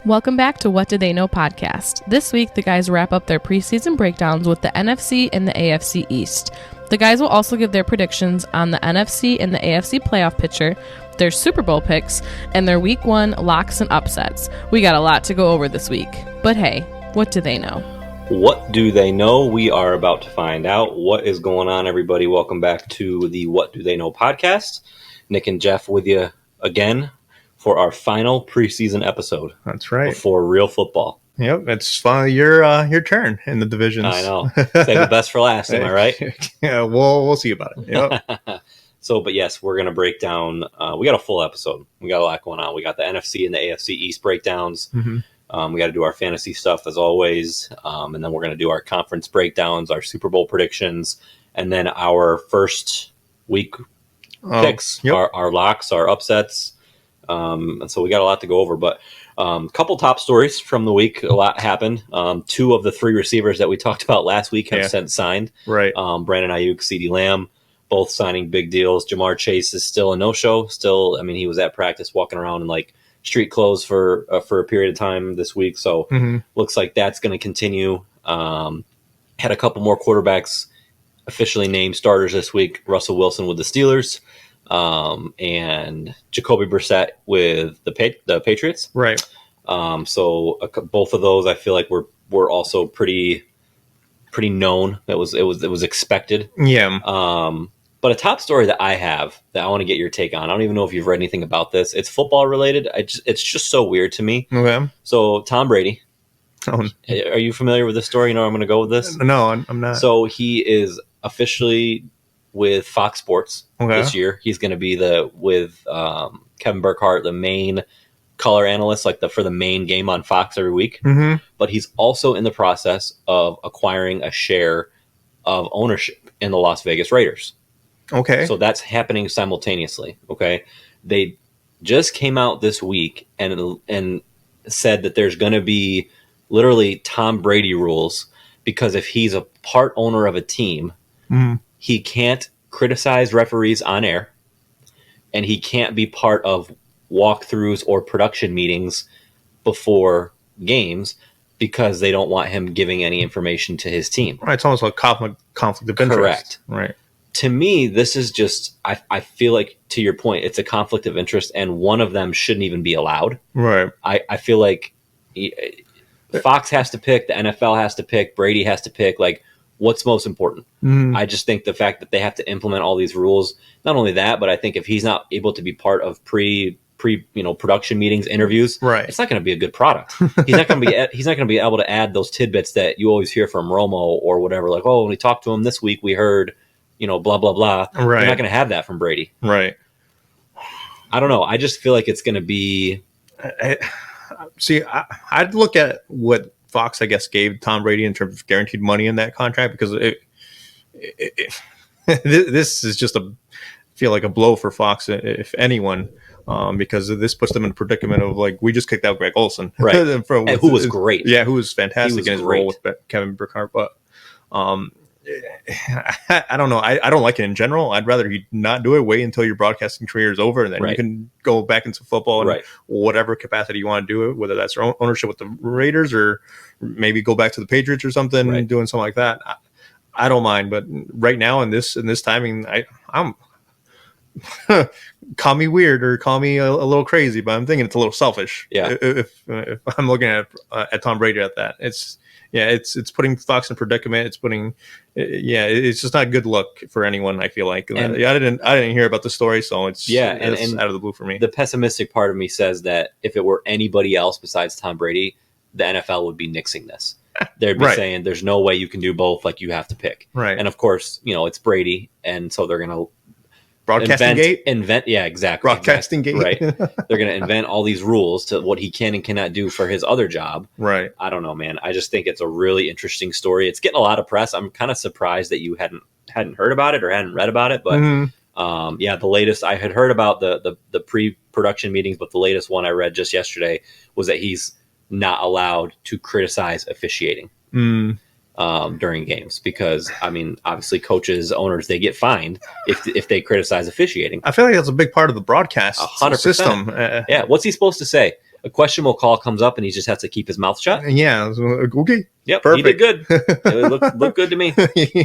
Welcome back to What Do They Know podcast. This week, the guys wrap up their preseason breakdowns with the NFC and the AFC East. The guys will also give their predictions on the NFC and the AFC playoff picture, their Super Bowl picks, and their Week 1 locks and upsets. We got a lot to go over this week. But hey, what do they know? What do they know? We are about to find out. What is going on, everybody? Welcome back to the What Do They Know podcast. Nick and Jeff with you again for our final preseason episode. That's right. Before real football. Yep, it's finally your turn in the divisions. I know. Save the best for last, am I right? Yeah, we'll see about it. Yep. But yes, we're going to break down. We got a full episode. We got a lot going on. We got the NFC and the AFC East breakdowns. Mm-hmm. We got to do our fantasy stuff as always. And then we're going to do our conference breakdowns, our Super Bowl predictions, and then our first week picks, our locks, our upsets. And so we got a lot to go over, but a couple top stories from the week. A lot happened. 2 of the 3 receivers that we talked about last week have since signed. Right. Brandon Ayuk, CeeDee Lamb, both signing big deals. Jamar Chase is still a no-show. Still, I mean, he was at practice walking around in like street clothes for a period of time this week. So looks like that's going to continue. Had a couple more quarterbacks officially named starters this week. Russell Wilson with the Steelers. And Jacoby Brissett with the Patriots. Right. So both of those, I feel like were also pretty known. It was expected. Yeah. But a top story that I have that I want to get your take on. I don't even know if you've read anything about this. It's football related. It's just so weird to me. Okay. So Tom Brady. Oh. Are you familiar with this story? You know where I'm going to go with this? No, I'm not. So he is officially with Fox Sports this year. He's going to be with Kevin Burkhardt, the main color analyst, for the main game on Fox every week. Mm-hmm. But he's also in the process of acquiring a share of ownership in the Las Vegas Raiders. Okay. So that's happening simultaneously. Okay. They just came out this week and said that there's going to be literally Tom Brady rules, because if he's a part owner of a team, he can't criticize referees on air, and he can't be part of walkthroughs or production meetings before games because they don't want him giving any information to his team. Right, it's almost like conflict of interest. Correct. Right. To me, this is just, I feel like, to your point, it's a conflict of interest, and one of them shouldn't even be allowed. Right. I feel like Fox has to pick, the NFL has to pick, Brady has to pick, what's most important. I just think the fact that they have to implement all these rules, not only that, but I think if he's not able to be part of pre production meetings, interviews, right, it's not going to be a good product. He's not going to be able to add those tidbits that you always hear from Romo or whatever, like, oh, when we talked to him this week, we heard, blah, blah, blah. Right. You're not going to have that from Brady. Right. I don't know. I just feel like it's going to be... I'd look at what Fox, I guess, gave Tom Brady in terms of guaranteed money in that contract, because this is just feel like a blow for Fox, if anyone, because this puts them in a predicament of, we just kicked out Greg Olsen. Right. Who was great. Yeah, who was fantastic in his role with Kevin Burkhardt. But I don't know. I don't like it in general. I'd rather he not do it. Wait until your broadcasting career is over, and then you can go back into football in whatever capacity you want to do it, whether that's ownership with the Raiders or maybe go back to the Patriots or something, doing something like that. I don't mind. But right now in this timing, I'm call me weird or call me a little crazy, but I'm thinking it's a little selfish. Yeah. If I'm looking at Tom Brady at that, it's putting Fox in predicament. It's just not a good look for anyone, I feel like. And I didn't hear about the story, so it's out of the blue for me. The pessimistic part of me says that if it were anybody else besides Tom Brady, the NFL would be nixing this. They'd be saying there's no way you can do both, you have to pick. Right. And of course, it's Brady, and so they're going to invent, yeah, exactly. Broadcasting gate. Right. They're going to invent all these rules to what he can and cannot do for his other job. Right. I don't know, man. I just think it's a really interesting story. It's getting a lot of press. I'm kind of surprised that you hadn't heard about it or hadn't read about it. But the latest, I had heard about the pre-production meetings, but the latest one I read just yesterday was that he's not allowed to criticize officiating. During games, because obviously coaches, owners, they get fined if they criticize officiating. I feel like that's a big part of the broadcast 100%. System. Yeah, what's he supposed to say? a questionable call comes up and he just has to keep his mouth shut. Yeah. Okay. Yep. Perfect. He did good. It looked good to me. Yeah.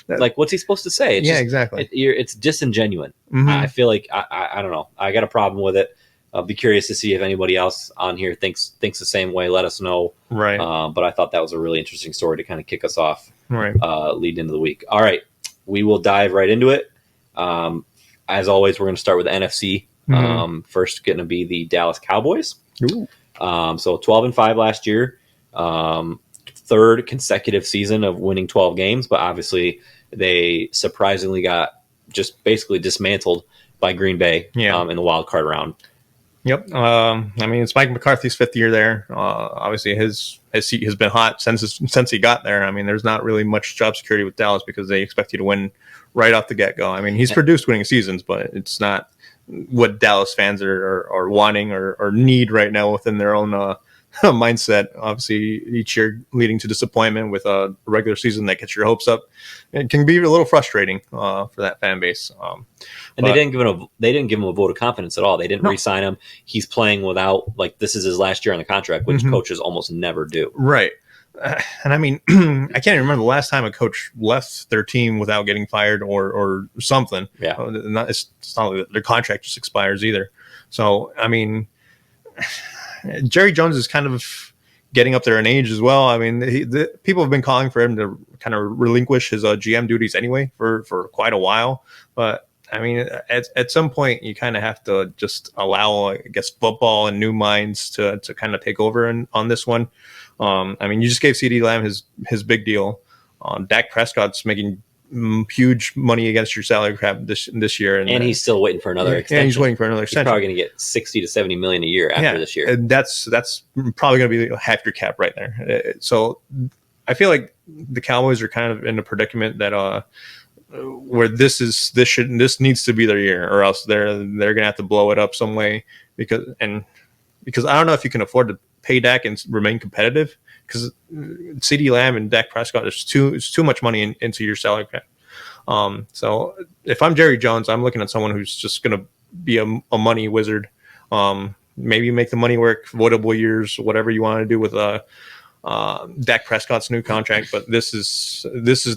Like, what's he supposed to say? It's exactly. It's disingenuous. Mm-hmm. I feel like I don't know. I got a problem with it. I'll be curious to see if anybody else on here thinks the same way. Let us know. Right. But I thought that was a really interesting story to kind of kick us off. Right. Leading into the week. All right. We will dive right into it. As always, we're going to start with the NFC. Mm-hmm. First going to be the Dallas Cowboys. Ooh. So 12-5 last year. Third consecutive season of winning 12 games, but obviously they surprisingly got just basically dismantled by Green Bay in the wild card round. Yep. I mean, it's Mike McCarthy's 5th year there. Obviously, his seat has been hot since he got there. I mean, there's not really much job security with Dallas because they expect you to win right off the get-go. I mean, he's produced winning seasons, but it's not what Dallas fans are wanting or need right now within their own mindset. Obviously, each year leading to disappointment with a regular season that gets your hopes up. It can be a little frustrating for that fan base. And they didn't give him a vote of confidence at all. They didn't re-sign him. He's playing without, like, this is his last year on the contract, which coaches almost never do. Right. And I mean, I can't remember the last time a coach left their team without getting fired or something. Yeah. It's not like their contract just expires either. So, I mean, Jerry Jones is kind of getting up there in age as well. I mean, people have been calling for him to kind of relinquish his GM duties anyway for quite a while. But I mean, at some point, you kind of have to just allow, I guess, football and new minds to kind of take over on this one. I mean, you just gave CeeDee Lamb his big deal. Dak Prescott's making huge money against your salary cap this year, and he's still waiting for another extension. Yeah, he's waiting for another extension. He's probably going to get $60 to $70 million a year after this year. And that's probably going to be half your cap right there. So I feel like the Cowboys are kind of in a predicament that where this needs to be their year, or else they're going to have to blow it up some way because I don't know if you can afford to pay Dak and remain competitive, because CeeDee Lamb and Dak Prescott is too much money into your salary cap. So if I'm Jerry Jones, I'm looking at someone who's just going to be a money wizard. Maybe make the money work, voidable years, whatever you want to do with Dak Prescott's new contract. But this is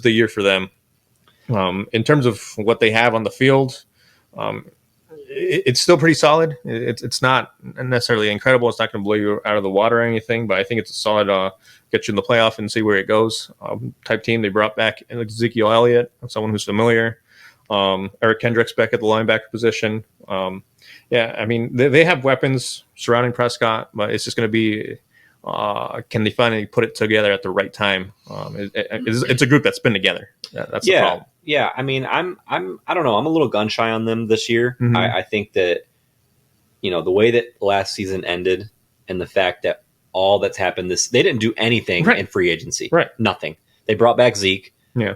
the year for them. In terms of what they have on the field, it's still pretty solid. It's not necessarily incredible. It's not going to blow you out of the water or anything, but I think it's a solid get you in the playoff and see where it goes type team. They brought back Ezekiel Elliott, someone who's familiar. Eric Kendricks back at the linebacker position. I mean, they have weapons surrounding Prescott, but it's just going to be can they finally put it together at the right time? It's a group that's been together. That's the problem. Yeah, I mean, I don't know. I'm a little gun shy on them this year. Mm-hmm. I think that, the way that last season ended and the fact that all that's happened they didn't do anything in free agency. Right. Nothing. They brought back Zeke. Yeah.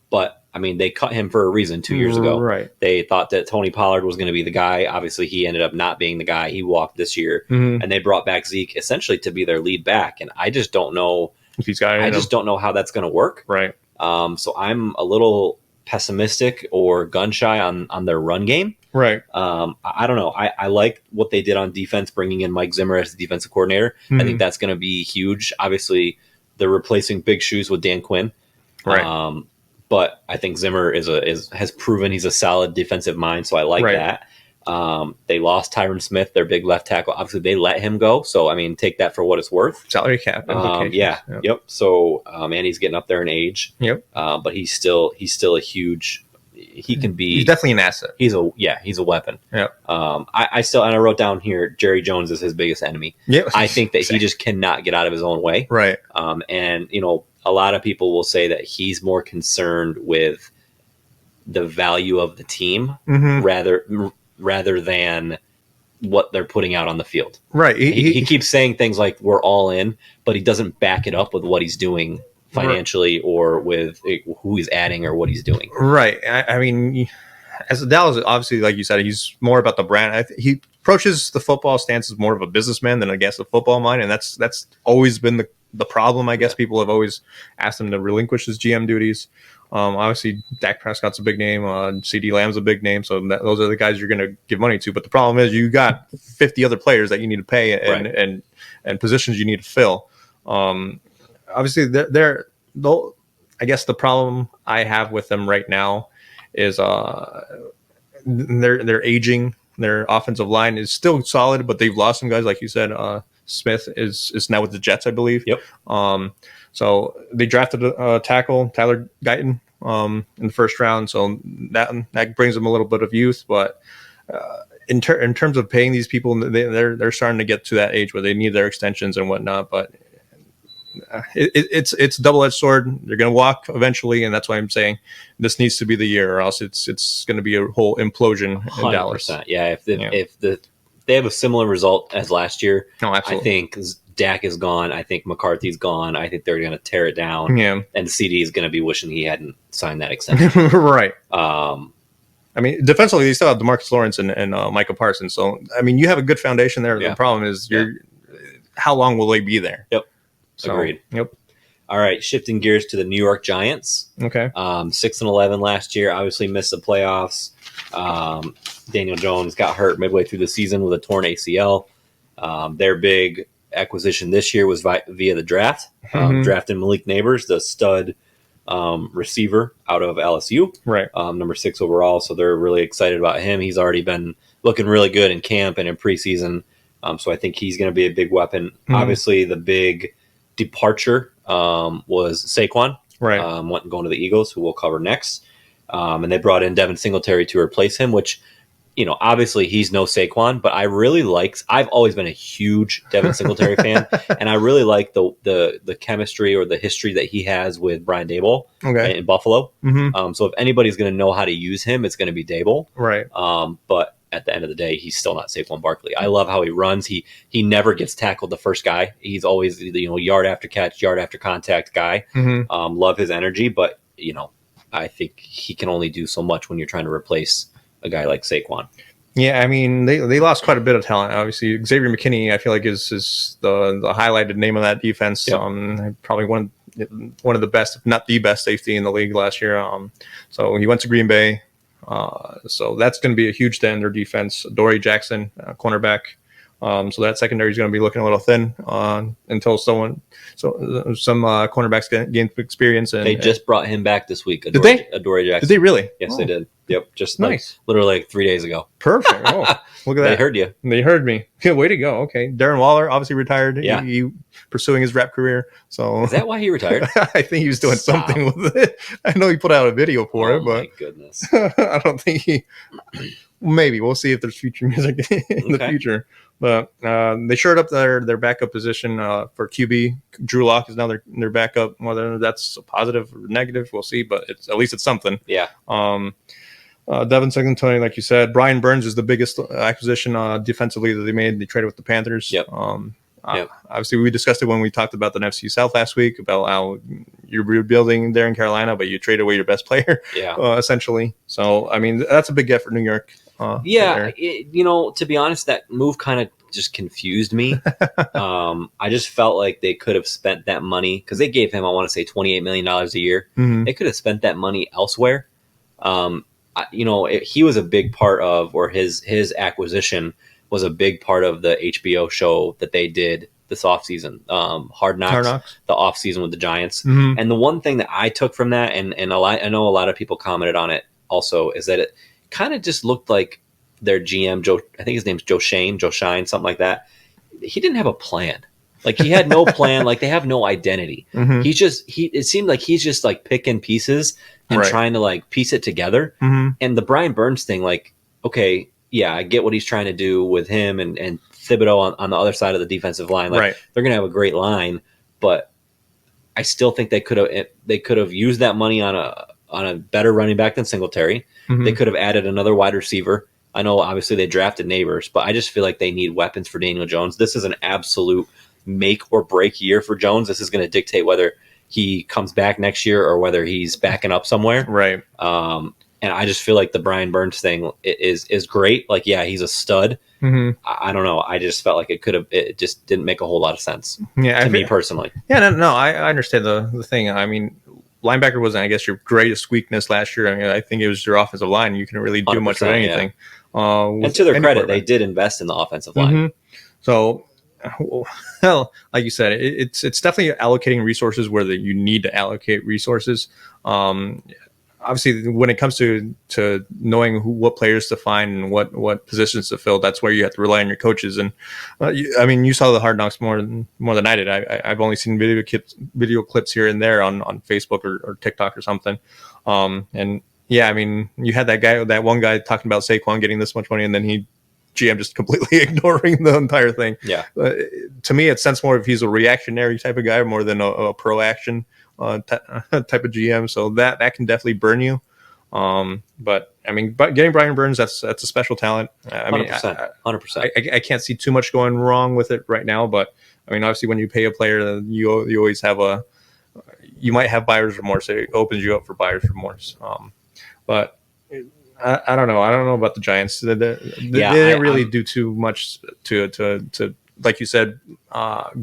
But I mean, they cut him for a reason 2 years ago. Right. They thought that Tony Pollard was going to be the guy. Obviously, he ended up not being the guy. He walked this year, and they brought back Zeke essentially to be their lead back. And I just don't know if he's got. I just don't know how that's going to work. Right. So I'm a little pessimistic or gun shy on their run game. Right. I don't know. I like what they did on defense, bringing in Mike Zimmer as the defensive coordinator. I think that's going to be huge. Obviously, they're replacing big shoes with Dan Quinn. Right. But I think Zimmer has proven he's a solid defensive mind, so I like that. They lost Tyron Smith, their big left tackle. Obviously, they let him go. So, I mean, take that for what it's worth. Salary cap. Yep. So, and he's getting up there in age. Yep. But he's still a huge. He can be. He's definitely an asset. He's a weapon. Yeah. I wrote down here, Jerry Jones is his biggest enemy. Yep. I think that he just cannot get out of his own way. Right. And a lot of people will say that he's more concerned with the value of the team rather than what they're putting out on the field. Right. He keeps saying things like we're all in, but he doesn't back it up with what he's doing financially or with who he's adding or what he's doing. Right. I mean, as a Dallas, obviously, like you said, he's more about the brand. He approaches the football stance as more of a businessman than, I guess, a football mind, and that's always been the problem. I guess people have always asked him to relinquish his GM duties. Obviously, Dak Prescott's a big name. CD Lamb's a big name. So those are the guys you're going to give money to. But the problem is you got 50 other players that you need to pay and positions you need to fill. Obviously, I guess the problem I have with them right now is they're aging. Their offensive line is still solid, but they've lost some guys, like you said. Smith is now with the Jets, I believe. Yep. So they drafted a tackle, Tyler Guyton, in the first round. So that brings them a little bit of youth. But in terms of paying these people, they're starting to get to that age where they need their extensions and whatnot. But it's a double-edged sword. They're going to walk eventually, and that's why I'm saying this needs to be the year, or else it's going to be a whole implosion in Dallas. Yeah, if they have a similar result as last year, I think Dak is gone. I think McCarthy's gone. I think they're going to tear it down. Yeah, and CD is going to be wishing he hadn't signed that extension. Right. I mean, defensively, they still have DeMarcus Lawrence and Micah Parsons. So, I mean, you have a good foundation there. Yeah. The problem is, how long will they be there? Yep. So, agreed. Yep. All right, shifting gears to the New York Giants. Okay. 6-11 last year. Obviously missed the playoffs. Daniel Jones got hurt midway through the season with a torn ACL. Their big acquisition this year was via the draft. Drafting Malik Neighbors, the stud receiver out of LSU. Right. Number 6 overall. So they're really excited about him. He's already been looking really good in camp and in preseason. So I think he's going to be a big weapon. Obviously, the big departure was Saquon, right? Going to the Eagles, who we'll cover next. And they brought in Devin Singletary to replace him, which, obviously he's no Saquon, but I've always been a huge Devin Singletary fan, and I really like the chemistry or the history that he has with Brian Daboll in Buffalo. So if anybody's going to know how to use him, it's going to be Daboll. Right. But at the end of the day, he's still not Saquon Barkley. I love how he runs. He never gets tackled the first guy. He's always yard after catch, yard after contact guy. Love his energy, but I think he can only do so much when you're trying to replace a guy like Saquon. Yeah, I mean they lost quite a bit of talent. Obviously, Xavier McKinney, I feel like is the highlighted name of that defense. Yep. Probably one of the best, if not the best, safety in the league last year. So he went to Green Bay. So that's going to be a huge dent in their defense. Dory Jackson, cornerback. So that secondary is going to be looking a little thin until some cornerbacks gain experience. And they just brought him back this week. Did they? Dory Jackson. Did they really? Yes, they did. Yep, just nice. Literally 3 days ago. Perfect. Oh, look at that. They heard you. They heard me. Good way to go. Okay, Darren Waller obviously retired. Yeah, he pursuing his rap career. So is that why he retired? I think he was doing something with it. I know he put out a video for it, but my goodness, I don't think he. Maybe we'll see if there's future music in the future. But they shored up their backup position for QB. Drew Lock is now their backup. Whether that's a positive or negative, we'll see. But at least it's something. Yeah. Devin Singletary, like you said, Brian Burns is the biggest acquisition defensively that they made. They traded with the Panthers. Yep. Obviously, we discussed it when we talked about the NFC South last week about how you're rebuilding there in Carolina, but you traded away your best player, essentially. So, I mean, that's a big get for New York. To be honest, that move kind of just confused me. I just felt like they could have spent that money because they gave him, I want to say, $28 million a year. They could have spent that money elsewhere. He was a big part of, or his acquisition was a big part of the HBO show that they did this offseason, Hard Knocks, the offseason with the Giants. And the one thing that I took from that, and I know a lot of people commented on it also, is that it kind of just looked like their GM, Joe, I think his name's Joe Shine, something like that. He didn't have a plan. Like he had no plan. Like they have no identity. It seemed like he's just like picking pieces and trying to like piece it together. And the Brian Burns thing, like, okay, yeah, I get what he's trying to do with him and Thibodeau on the other side of the defensive line. Like they're going to have a great line, but I still think they could have used that money on a better running back than Singletary. They could have added another wide receiver. I know obviously they drafted Neighbors, but I just feel like they need weapons for Daniel Jones. This is an absolute make or break year for Jones. This is going to dictate whether he comes back next year or whether he's backing up somewhere. Right. And I just feel like the Brian Burns thing is great. Like, yeah, he's a stud. Mm-hmm. I don't know. I just felt like it just didn't make a whole lot of sense to me personally. Yeah, no, I understand the thing. I mean, linebacker wasn't, I guess, your greatest weakness last year. I mean, I think it was your offensive line. You couldn't really do much of anything. Yeah. And to their credit, they did invest in the offensive line. Mm-hmm. So, well, like you said, it's definitely allocating resources where you need to allocate resources. Obviously, when it comes to knowing what players to find and what positions to fill, that's where you have to rely on your coaches. And I mean, you saw the Hard Knocks more than I did. I've only seen video clips here and there on Facebook or TikTok or something. And yeah, I mean, you had that one guy talking about Saquon getting this much money, and then GM just completely ignoring the entire thing. Yeah. To me, it sense more if he's a reactionary type of guy more than a pro-action type of GM. So that can definitely burn you. But I mean, getting Brian Burns, that's a special talent. I mean, 100%. I can't see too much going wrong with it right now. But I mean, obviously, when you pay a player, you always have you might have buyer's remorse. It opens you up for buyer's remorse. But I don't know. I don't know about the Giants. They didn't really do too much to like you said,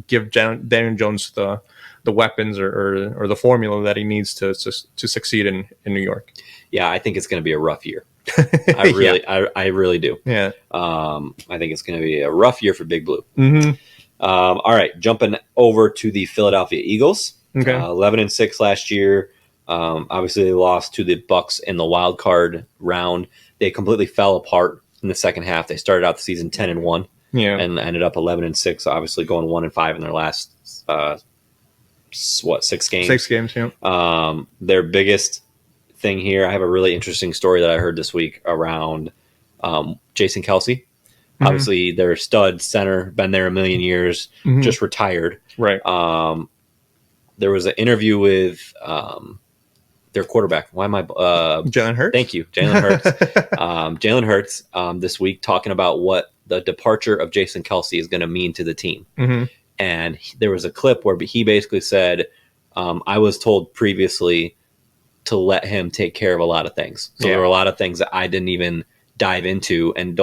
give Daniel Jones the weapons or the formula that he needs to succeed in New York. Yeah, I think it's going to be a rough year. I really do. Yeah. I think it's going to be a rough year for Big Blue. Mm-hmm. All right, jumping over to the Philadelphia Eagles. Okay. 11-6 last year. Obviously, they lost to the Bucks in the wild card round. They completely fell apart in the second half. They started out the season 10-1, and ended up 11-6. Obviously, going 1-5 in their last 6 games. 6 games, yeah. Their biggest thing here, I have a really interesting story that I heard this week around Jason Kelce. Mm-hmm. Obviously, their stud center, been there a million years, mm-hmm. just retired. Right. There was an interview with their quarterback. Why am I? Jalen Hurts. Thank you, Jalen Hurts. Jalen Hurts this week talking about what the departure of Jason Kelce is going to mean to the team. Mm-hmm. And there was a clip where he basically said, I was told previously to let him take care of a lot of things. So there were a lot of things that I didn't even dive into and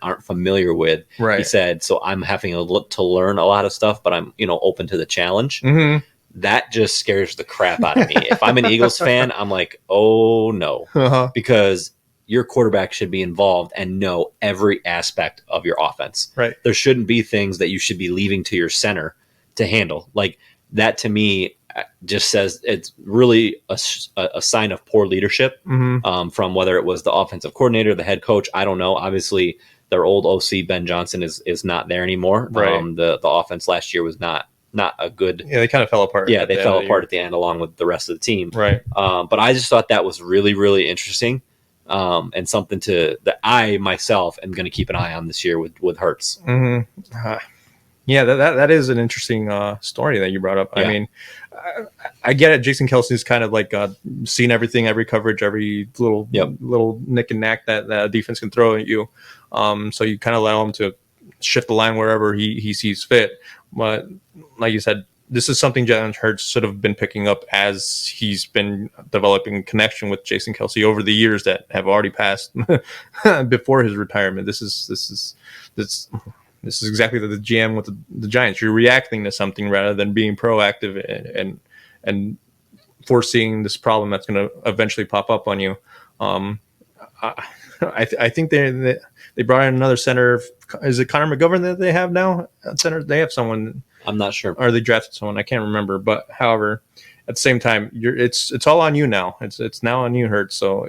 aren't familiar with. Right. He said, so I'm having to learn a lot of stuff, but I'm open to the challenge. Mm-hmm. That just scares the crap out of me. If I'm an Eagles fan, I'm like, oh no, because your quarterback should be involved and know every aspect of your offense. Right. There shouldn't be things that you should be leaving to your center to handle. Like that to me just says it's really a sign of poor leadership from whether it was the offensive coordinator, the head coach. I don't know. Obviously, their old OC, Ben Johnson, is not there anymore. Right. The offense last year was not a good. Yeah, they kind of fell apart. Yeah, they fell apart at the end along with the rest of the team. Right. But I just thought that was really, really interesting. And something that I myself am going to keep an eye on this year with Hurts. Mm-hmm. Yeah, that is an interesting story that you brought up. Yeah. I mean, I get it. Jason Kelce's kind of like seen everything, every coverage, every little nick and knack that defense can throw at you. So you kind of allow him to shift the line wherever he sees fit. But like you said, this is something Jalen Hurts should have been picking up as he's been developing connection with Jason Kelce over the years that have already passed before his retirement. This is exactly the GM with the Giants. You're reacting to something rather than being proactive and foreseeing this problem that's going to eventually pop up on you. I think they brought in another center. Is it Connor McGovern that they have now at center? They have someone. I'm not sure. Or they drafted someone. I can't remember. But however, at the same time, it's all on you now. It's now on you, Hurts. So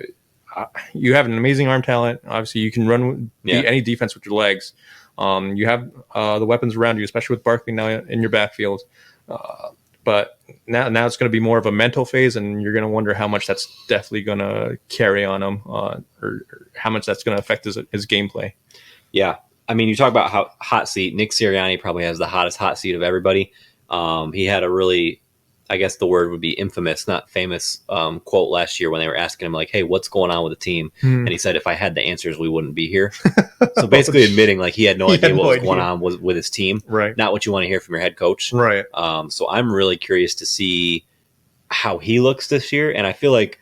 you have an amazing arm talent. Obviously, you can run any defense with your legs. You have the weapons around you, especially with Barkley now in your backfield. But now it's going to be more of a mental phase, and you're going to wonder how much that's definitely going to carry on him, or how much that's going to affect his gameplay. Yeah. I mean, you talk about how hot seat. Nick Sirianni probably has the hottest hot seat of everybody. He had a really, I guess the word would be infamous, not famous, quote last year when they were asking him, like, hey, what's going on with the team? And he said, if I had the answers, we wouldn't be here. So basically admitting like he had no idea what was going on with his team. Right. Not what you want to hear from your head coach. Right. So I'm really curious to see how he looks this year. And I feel like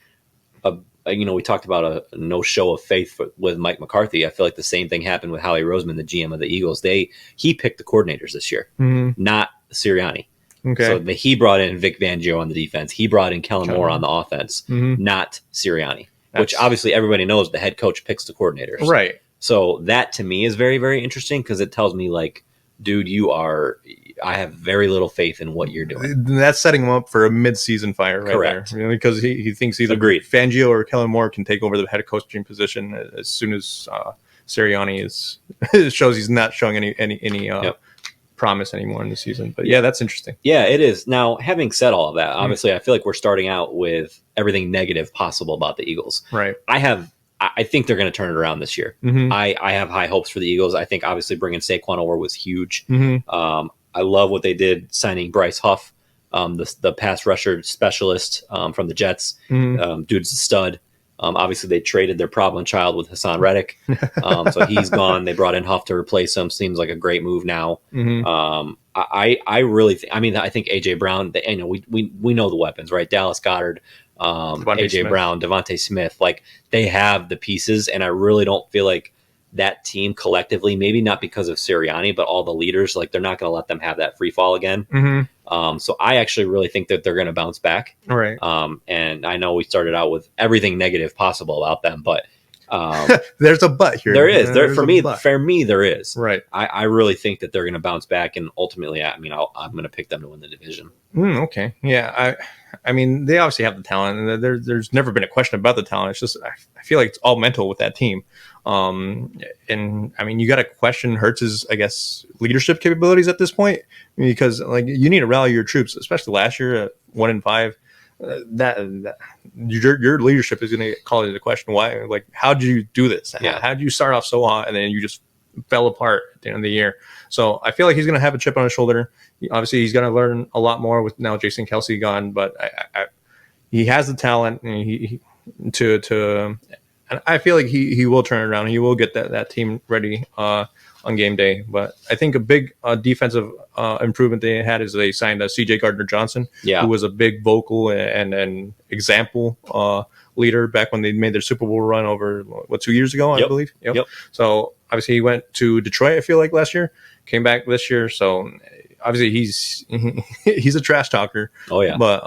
we talked about a no show of faith with Mike McCarthy. I feel like the same thing happened with Howie Roseman, the GM of the Eagles. He picked the coordinators this year, not Sirianni. Okay. So he brought in Vic Fangio on the defense. He brought in Kellen Moore on the offense, not Sirianni. Which obviously everybody knows the head coach picks the coordinators. Right. So that to me is very, very interesting because it tells me like, dude, I have very little faith in what you're doing. That's setting him up for a mid-season fire right Correct. There. Because he thinks either Agreed. Fangio or Kellen Moore can take over the head coaching position as soon as Sirianni shows he's not showing any promise anymore in the season. But yeah, that's interesting. Yeah, it is. Now, having said all of that, obviously I feel like we're starting out with everything negative possible about the Eagles. Right. I think they're going to turn it around this year. I have high hopes for the Eagles. I think obviously bringing Saquon over was huge. I love what they did signing Bryce Huff, the pass rusher specialist from the Jets. Dude's a stud. Obviously, they traded their problem child with Hassan Reddick. So he's gone. They brought in Huff to replace him. Seems like a great move now. I really think, I think A.J. Brown, we know the weapons, right? Dallas Goedert, A.J. Brown, Devontae Smith. Like, they have the pieces, and I really don't feel like that team collectively, maybe not because of Sirianni, but all the leaders, like they're not going to let them have that free fall again. So I actually really think that they're going to bounce back. Right. And I know we started out with everything negative possible about them, but there's a but here. There is. For me, there is. Right. I really think that they're going to bounce back, and ultimately, I'm going to pick them to win the division. Okay. Yeah. I mean, they obviously have the talent, and there's never been a question about the talent. It's just I feel like it's all mental with that team. And I mean, you got to question Hurts's, I guess, leadership capabilities at this point, because like you need to rally your troops, especially last year at 1-5. That your leadership is going to get called into question. Why? Like, how did you do this? Yeah. How did you start off so hot and then you just fell apart at the end of the year? So I feel like he's going to have a chip on his shoulder. Obviously, he's going to learn a lot more with now Jason Kelce gone, but he has the talent, and and I feel like he will turn it around. He will get that team ready on game day. But I think a big defensive improvement they had is they signed C.J. Gardner-Johnson, who was a big vocal and example leader back when they made their Super Bowl run over 2 years ago, I believe. Yep. So obviously he went to Detroit, I feel like, last year, came back this year. So obviously he's a trash talker. Oh yeah. But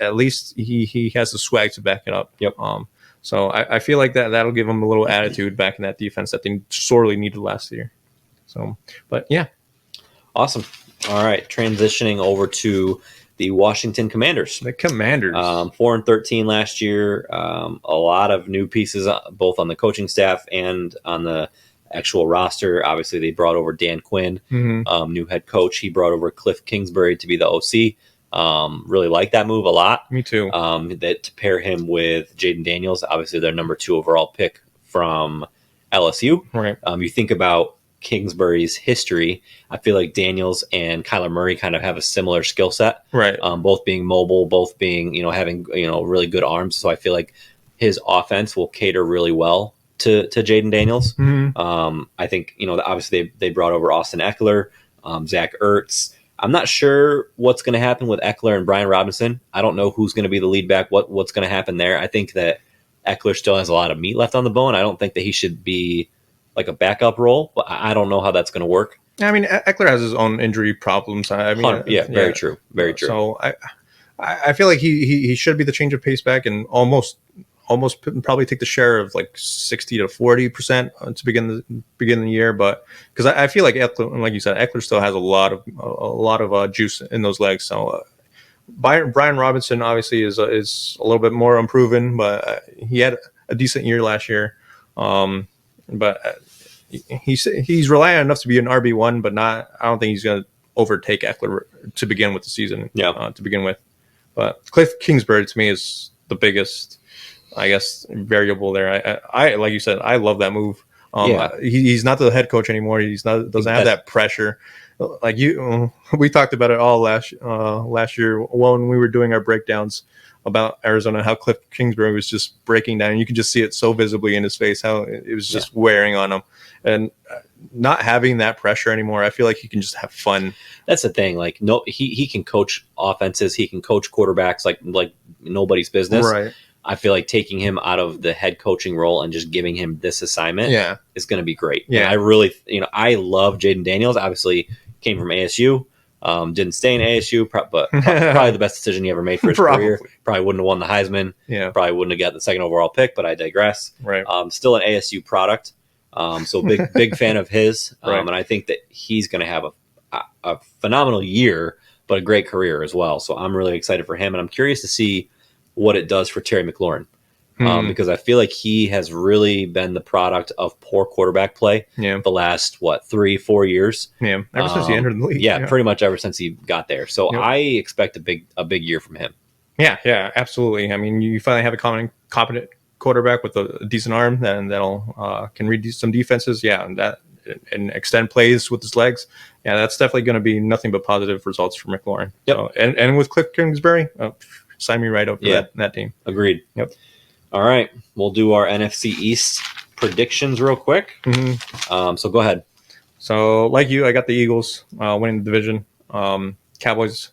at least he has the swag to back it up. Yep. So I feel like that'll give them a little attitude back in that defense that they sorely needed last year. So, but yeah. Awesome. All right. Transitioning over to the Washington Commanders. The Commanders. 4-13 last year. A lot of new pieces, both on the coaching staff and on the actual roster. Obviously, they brought over Dan Quinn, new head coach. He brought over Cliff Kingsbury to be the OC. Really like that move a lot. Me too. That to pair him with Jaden Daniels, obviously their number 2 overall pick from LSU. Right. You think about Kingsbury's history, I feel like Daniels and Kyler Murray kind of have a similar skill set. Right. Both being mobile, both being, having, really good arms. So I feel like his offense will cater really well to Jaden Daniels. I think, obviously they brought over Austin Eckler, Zach Ertz. I'm not sure what's going to happen with Eckler and Brian Robinson. I don't know who's going to be the lead back, what's going to happen there. I think that Eckler still has a lot of meat left on the bone. I don't think that he should be like a backup role, but I don't know how that's going to work. I mean, Eckler has his own injury problems. I mean, very true. Very true. So I feel like he should be the change of pace back and almost probably take the share of like 60 to 40% to begin the year. But because I feel like Eckler, like you said, Eckler still has a lot of juice in those legs. So Brian Robinson obviously is a little bit more unproven, but he had a decent year last year. But he's reliant enough to be an RB1, but I don't think he's going to overtake Eckler to begin with the season. Yeah. To begin with, but Cliff Kingsbury to me is the biggest, I guess, variable there. I like you said, I love that move. He's not the head coach anymore. Doesn't have that pressure. Like we talked about it all last year when we were doing our breakdowns about Arizona, how Cliff Kingsbury was just breaking down. You could just see it so visibly in his face, how it was just wearing on him. And not having that pressure anymore, I feel like he can just have fun. That's the thing. Like, no, he can coach offenses. He can coach quarterbacks like nobody's business. Right. I feel like taking him out of the head coaching role and just giving him this assignment is going to be great. Yeah. And I really, I love Jaden Daniels. Obviously, came from ASU. Didn't stay in ASU, but probably the best decision he ever made for his career. Probably wouldn't have won the Heisman. Yeah. Probably wouldn't have got the second overall pick, but I digress. Right. Still an ASU product. So big fan of his. Right. And I think that he's going to have a phenomenal year, but a great career as well. So I'm really excited for him. And I'm curious to see what it does for Terry McLaurin. Because I feel like he has really been the product of poor quarterback play the last 3-4 years. Yeah, ever since he entered the league. Yeah, pretty much ever since he got there. So I expect a big year from him. Yeah, absolutely. I mean, you finally have a competent quarterback with a decent arm that'll can read some defenses. Yeah, and extend plays with his legs. Yeah, that's definitely going to be nothing but positive results for McLaurin. Yep. So, and with Cliff Kingsbury, sign me right up for that team. Agreed. Yep. All right, we'll do our NFC East predictions real quick. So go ahead. So like you, I got the Eagles winning the division. Cowboys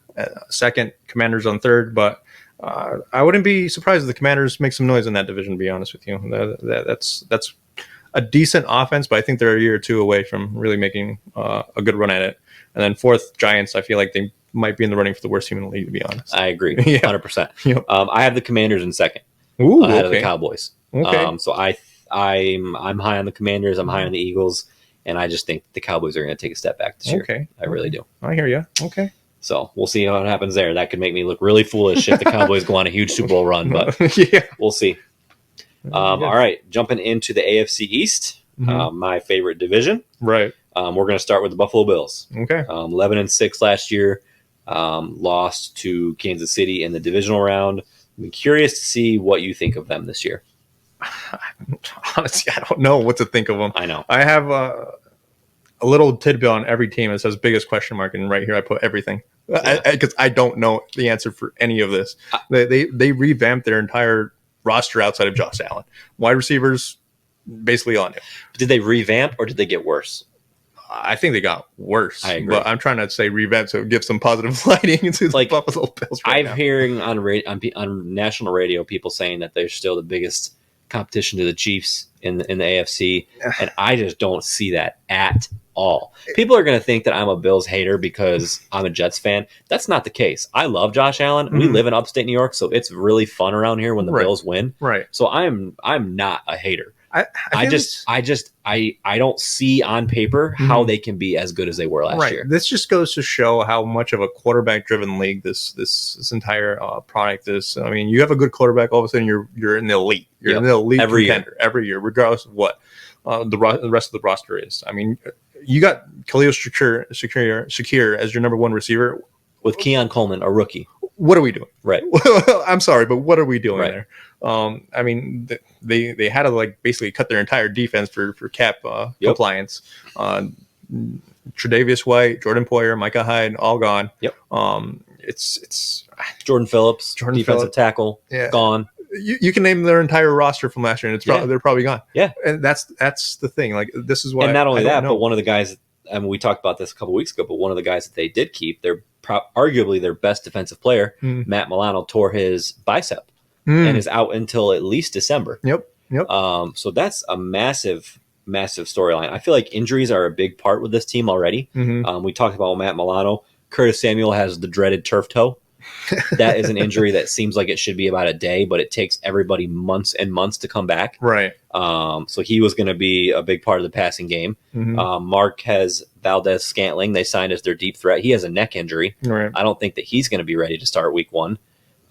second, Commanders on third. But I wouldn't be surprised if the Commanders make some noise in that division, to be honest with you. That's a decent offense, but I think they're a year or two away from really making a good run at it. And then fourth, Giants, I feel like they might be in the running for the worst team in the league, to be honest. I agree, 100%. Yep. I have the Commanders in second. Ooh, ahead of the Cowboys. Okay. So I'm high on the Commanders. I'm high on the Eagles, and I just think the Cowboys are going to take a step back this year. Okay. I really do. I hear you. Okay. So we'll see what happens there. That could make me look really foolish if the Cowboys go on a huge Super Bowl run, but we'll see. All right, jumping into the AFC East, my favorite division. Right. We're going to start with the Buffalo Bills. Okay. 11-6 last year, lost to Kansas City in the divisional round. I'm curious to see what you think of them this year. Honestly, I don't know what to think of them. I know. I have a little tidbit on every team that says biggest question mark, and right here I put everything because I don't know the answer for any of this. They revamped their entire roster outside of Josh Allen. Wide receivers basically on it. Did they revamp or did they get worse? I think they got worse. I agree. But I'm trying to say revamp so it gives some positive lighting into the Buffalo Bills right now. I'm hearing on national radio people saying that they're still the biggest competition to the Chiefs in the AFC, and I just don't see that at all. People are going to think that I'm a Bills hater because I'm a Jets fan. That's not the case. I love Josh Allen. We live in upstate New York, so it's really fun around here when the Bills win. Right. So I'm not a hater. I don't see on paper how they can be as good as they were last year. This just goes to show how much of a quarterback-driven league this entire product is. I mean, you have a good quarterback, all of a sudden you're in the elite. You're in the elite every year, regardless of what the rest of the roster is. I mean, you got Khalil Shakir as your number one receiver with Keon Coleman, a rookie. What are we doing? Right. I'm sorry, but what are we doing there? I mean, they had to basically cut their entire defense for cap compliance. Tre'Davious White, Jordan Poyer, Micah Hyde, all gone. Yep. It's Jordan Phillips, defensive tackle, gone. You can name their entire roster from last year, and they're probably gone. Yeah, and that's the thing. This is why. And not only that, but one of the guys. I mean, we talked about this a couple weeks ago, but one of the guys that they did keep, they're arguably their best defensive player, Matt Milano, tore his bicep and is out until at least December. Yep. So that's a massive storyline. I feel like injuries are a big part with this team already. We talked about Matt Milano. Curtis Samuel has the dreaded turf toe. That is an injury that seems like it should be about a day, but it takes everybody months and months to come back. Right. So he was going to be a big part of the passing game. Marquez Valdez-Scantling, they signed as their deep threat. He has a neck injury. Right. I don't think that he's going to be ready to start week one.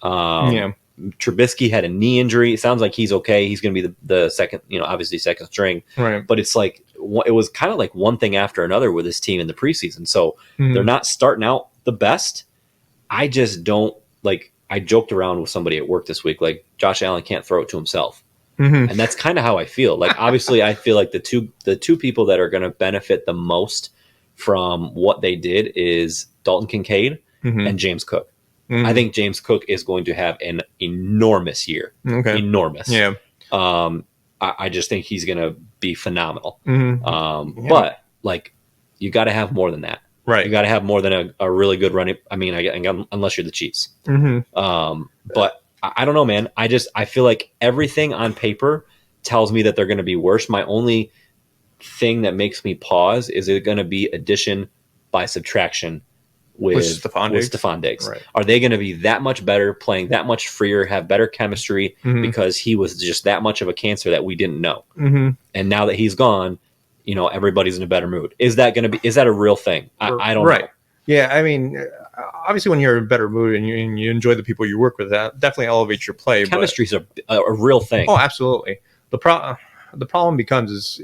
Trubisky had a knee injury. It sounds like he's okay. He's going to be the second, obviously second string. Right. But it's like, it was kind of like one thing after another with this team in the preseason. So they're not starting out the best. I just don't I joked around with somebody at work this week, Josh Allen can't throw it to himself. And that's kind of how I feel. Obviously I feel like the two people that are going to benefit the most from what they did is Dalton Kincaid and James Cook. I think James Cook is going to have an enormous year. Okay. Enormous. Yeah. I just think he's going to be phenomenal. But you got to have more than that. Right. You got to have more than a really good running. I mean, unless you're the Chiefs. But I don't know, man. I feel like everything on paper tells me that they're going to be worse. My only thing that makes me pause is it going to be addition by subtraction with Stephon Diggs. Right. Are they going to be that much better, playing that much freer, have better chemistry because he was just that much of a cancer that we didn't know? And now that he's gone, everybody's in a better mood. Is that a real thing? I don't know. Yeah, I mean, obviously when you're in a better mood and you enjoy the people you work with, that definitely elevates your play. Chemistry's a real thing. Oh, absolutely. The problem becomes is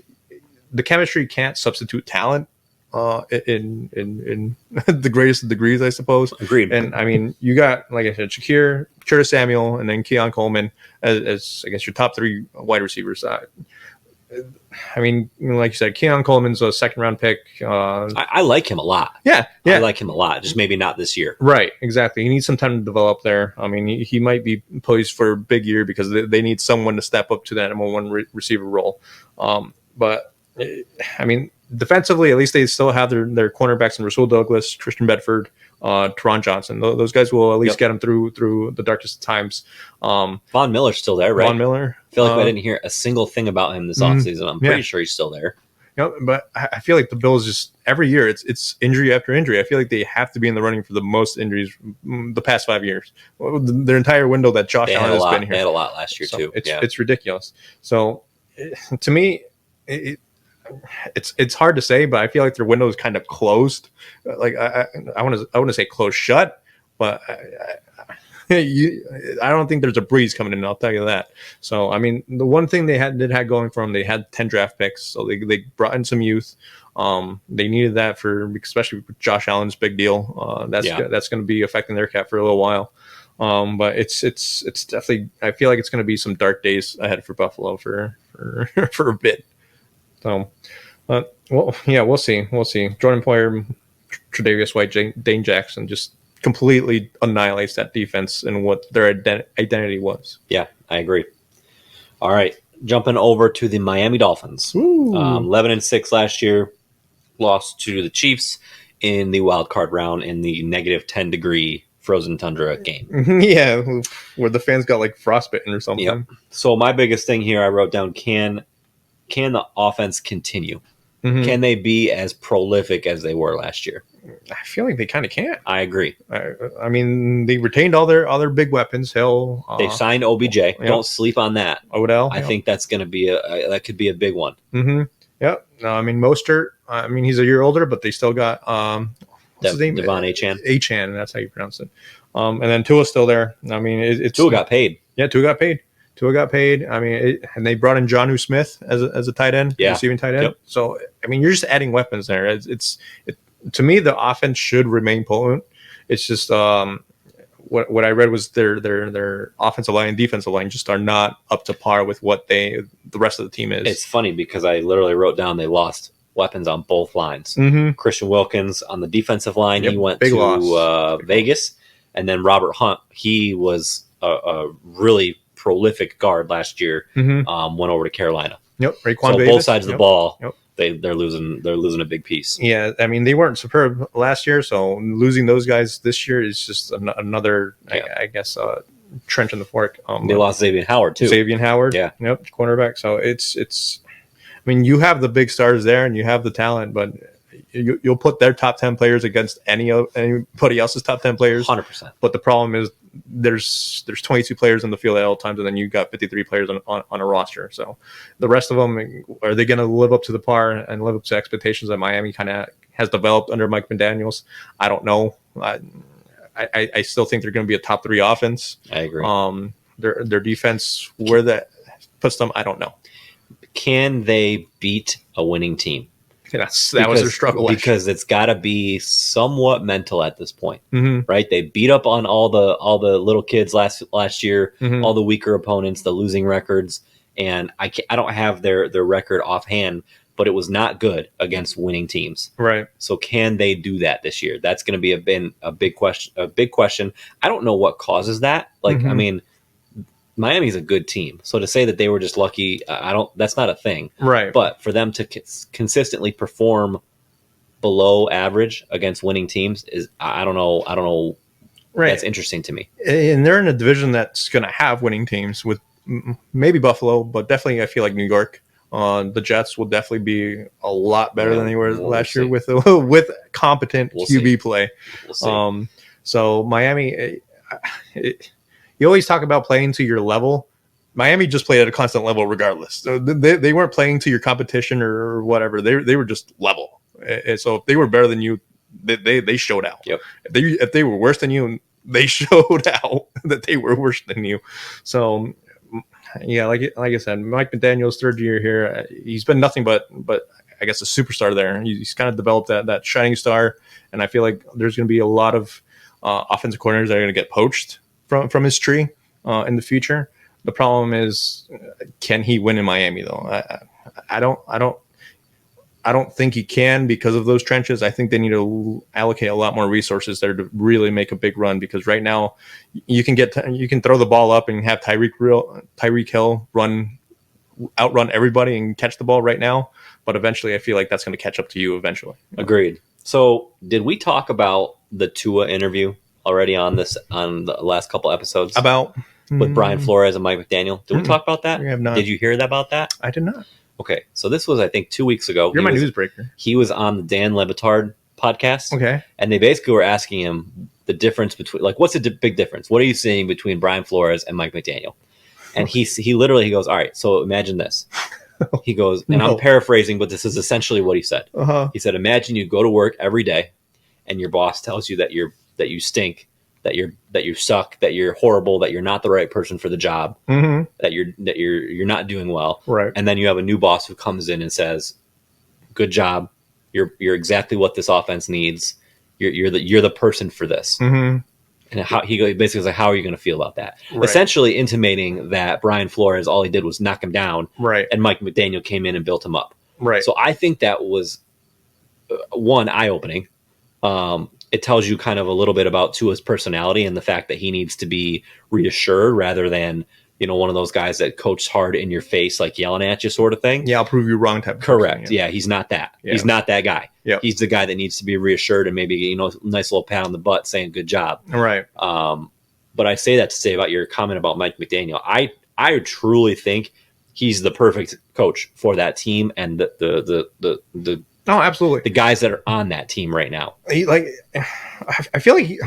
the chemistry can't substitute talent in the greatest of degrees, I suppose. Agreed. And I mean, you got, like I said, Shakir, Curtis Samuel, and then Keon Coleman as I guess your top three wide receivers. I mean, like you said, Keon Coleman's a second-round pick. I like him a lot. Yeah. I like him a lot. Just maybe not this year. Right, exactly. He needs some time to develop there. I mean, he might be poised for a big year because they need someone to step up to that number one receiver role. But, I mean, defensively, at least they still have their cornerbacks in Rasul Douglas, Christian Bedford, Teron Johnson. Those guys will at least get them through the darkest times. Von Miller's still there, right? Von Miller. I feel like I didn't hear a single thing about him this offseason. I'm pretty sure he's still there. But I feel like the Bills just every year it's injury after injury. I feel like they have to be in the running for the most injuries the past 5 years. Their entire window that Josh Allen has been here. They had a lot last year too. It's ridiculous. So to me, it's hard to say, but I feel like their window is kind of closed. Like I want to say closed shut, but I don't think there's a breeze coming in. I'll tell you that. So I mean, the one thing they had going for them, they had 10 draft picks, so they brought in some youth. They needed that especially with Josh Allen's big deal. That's going to be affecting their cap for a little while. But it's definitely, I feel like it's going to be some dark days ahead for Buffalo for a bit. So, we'll see. Jordan Poyer, Tre'Davious White, Dane Jackson just completely annihilates that defense and what their identity was. Yeah, I agree. All right, jumping over to the Miami Dolphins. 11-6 last year, lost to the Chiefs in the wild card round in the -10-degree frozen tundra game. Yeah, where the fans got like frostbitten or something. Yep. So my biggest thing here, I wrote down: can the offense continue? Can they be as prolific as they were last year? I feel like they kind of can't. I agree. I mean, they retained all their big weapons. Hill. They signed OBJ. Yep. Don't sleep on that. Odell. I think that's going to be that could be a big one. Yep. No, I mean Mostert. I mean he's a year older, but they still got what's his name? Devon Achane. Achane. That's how you pronounce it. And then Tua's still there. I mean, Tua got paid. Yeah, Tua got paid. I mean, and they brought in Jonnu Smith as a tight end, receiving tight end. Yep. So I mean, you're just adding weapons there. It's to me, the offense should remain potent. It's just what I read was their offensive line and defensive line just are not up to par with what the rest of the team is. It's funny because I literally wrote down they lost weapons on both lines. Christian Wilkins on the defenent line, he went to Vegas, and then Robert Hunt, he was a really prolific guard last year. Went over to Carolina. Raekwon Davis. Both sides of the ball. They're losing a big piece. Yeah, I mean they weren't superb last year, so losing those guys this year is just another, I guess, trench in the fork. They lost Xavier Howard too. Cornerback. So it's. I mean, you have the big stars there, and you have the talent, but you'll put their top 10 players against anybody else's top 10 players. 100%. But the problem is there's 22 players in the field at all times, and then you've got 53 players on a roster. So the rest of them, are they going to live up to the par and live up to expectations that Miami kind of has developed under Mike McDaniels? I don't know. I still think they're going to be a top 3 offense. I agree. Their defense, where that puts them, I don't know. Can they beat a winning team? That was their struggle. Because it's got to be somewhat mental at this point, right? They beat up on all the little kids last year, all the weaker opponents, the losing records, and I don't have their record offhand, but it was not good against winning teams. Right. So can they do that this year? That's going to be a big question. I don't know what causes that. Like, I mean, Miami's a good team, so to say that they were just lucky, that's not a thing. Right. But for them to consistently perform below average against winning teams is, I don't know Right. That's interesting to me. And they're in a division that's going to have winning teams with maybe Buffalo, but definitely I feel like New York. The Jets will definitely be a lot better than they were last year with competent QB play. We'll see. So Miami, you always talk about playing to your level. Miami just played at a constant level regardless. So they weren't playing to your competition or whatever. They were just level. And so if they were better than you, they showed out. Yep. If they were worse than you, they showed out that they were worse than you. So. Yeah, like I said, Mike McDaniel's third year here. He's been nothing but I guess a superstar there. He's kind of developed that shining star, and I feel like there's going to be a lot of offensive coordinators that are going to get poached from his tree in the future. The problem is, can he win in Miami though? I don't think he can because of those trenches. I think they need to allocate a lot more resources there to really make a big run, because right now you can throw the ball up and have Tyreek Hill outrun everybody and catch the ball right now. But eventually I feel like that's going to catch up to you eventually. Agreed. So did we talk about the Tua interview already on the last couple episodes? With Brian Flores and Mike McDaniel? Did we talk about that? We have not. Did you hear about that? I did not. Okay, so this was, I think, 2 weeks ago. You're my newsbreaker. He was on the Dan Le Batard podcast. Okay. And they basically were asking him the difference between, like, what's the big difference? What are you seeing between Brian Flores and Mike McDaniel? And he goes, all right, so imagine this. He goes, and I'm paraphrasing, but this is essentially what he said. Uh-huh. He said, imagine you go to work every day and your boss tells you that you stink, that you suck, that you're horrible, that you're not the right person for the job, mm-hmm. that you're not doing well. Right. And then you have a new boss who comes in and says, good job. You're exactly what this offense needs. You're the person for this. Mm-hmm. And he basically was like, how are you going to feel about that? Right. Essentially intimating that Brian Flores, all he did was knock him down. Right. And Mike McDaniel came in and built him up. Right. So I think that was one, eye-opening. It tells you kind of a little bit about Tua's personality and the fact that he needs to be reassured rather than, one of those guys that coach hard in your face, like yelling at you sort of thing. Yeah, I'll prove you wrong type of Correct. person, yeah, he's not that. Yeah. He's not that guy. Yeah. He's the guy that needs to be reassured and maybe, nice little pat on the butt saying good job. Right. But I say that to say about your comment about Mike McDaniel. I truly think he's the perfect coach for that team and the no, absolutely. The guys that are on that team right now. I feel like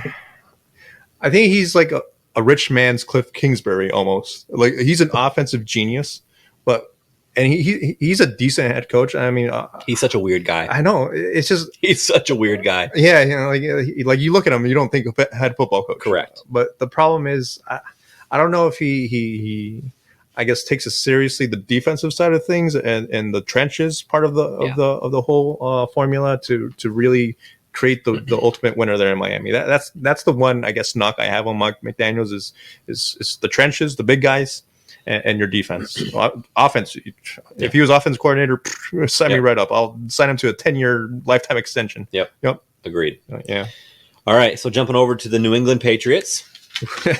I think he's like a rich man's Cliff Kingsbury almost. Like he's an offensive genius, and he's a decent head coach. I mean, he's such a weird guy. I know. It's just he's such a weird guy. Yeah, like you look at him, you don't think of head football coach. Correct. But the problem is, I don't know if he I guess takes us seriously the defensive side of things and the trenches part of the whole formula to really create the ultimate winner there in Miami. That's the one, I guess, knock I have on Mike McDaniels is the trenches, the big guys, and your defense. Offense, if he was offense coordinator, sign me right up. I'll sign him to a 10-year lifetime extension. Yep. Agreed. Yeah. All right, so jumping over to the New England Patriots.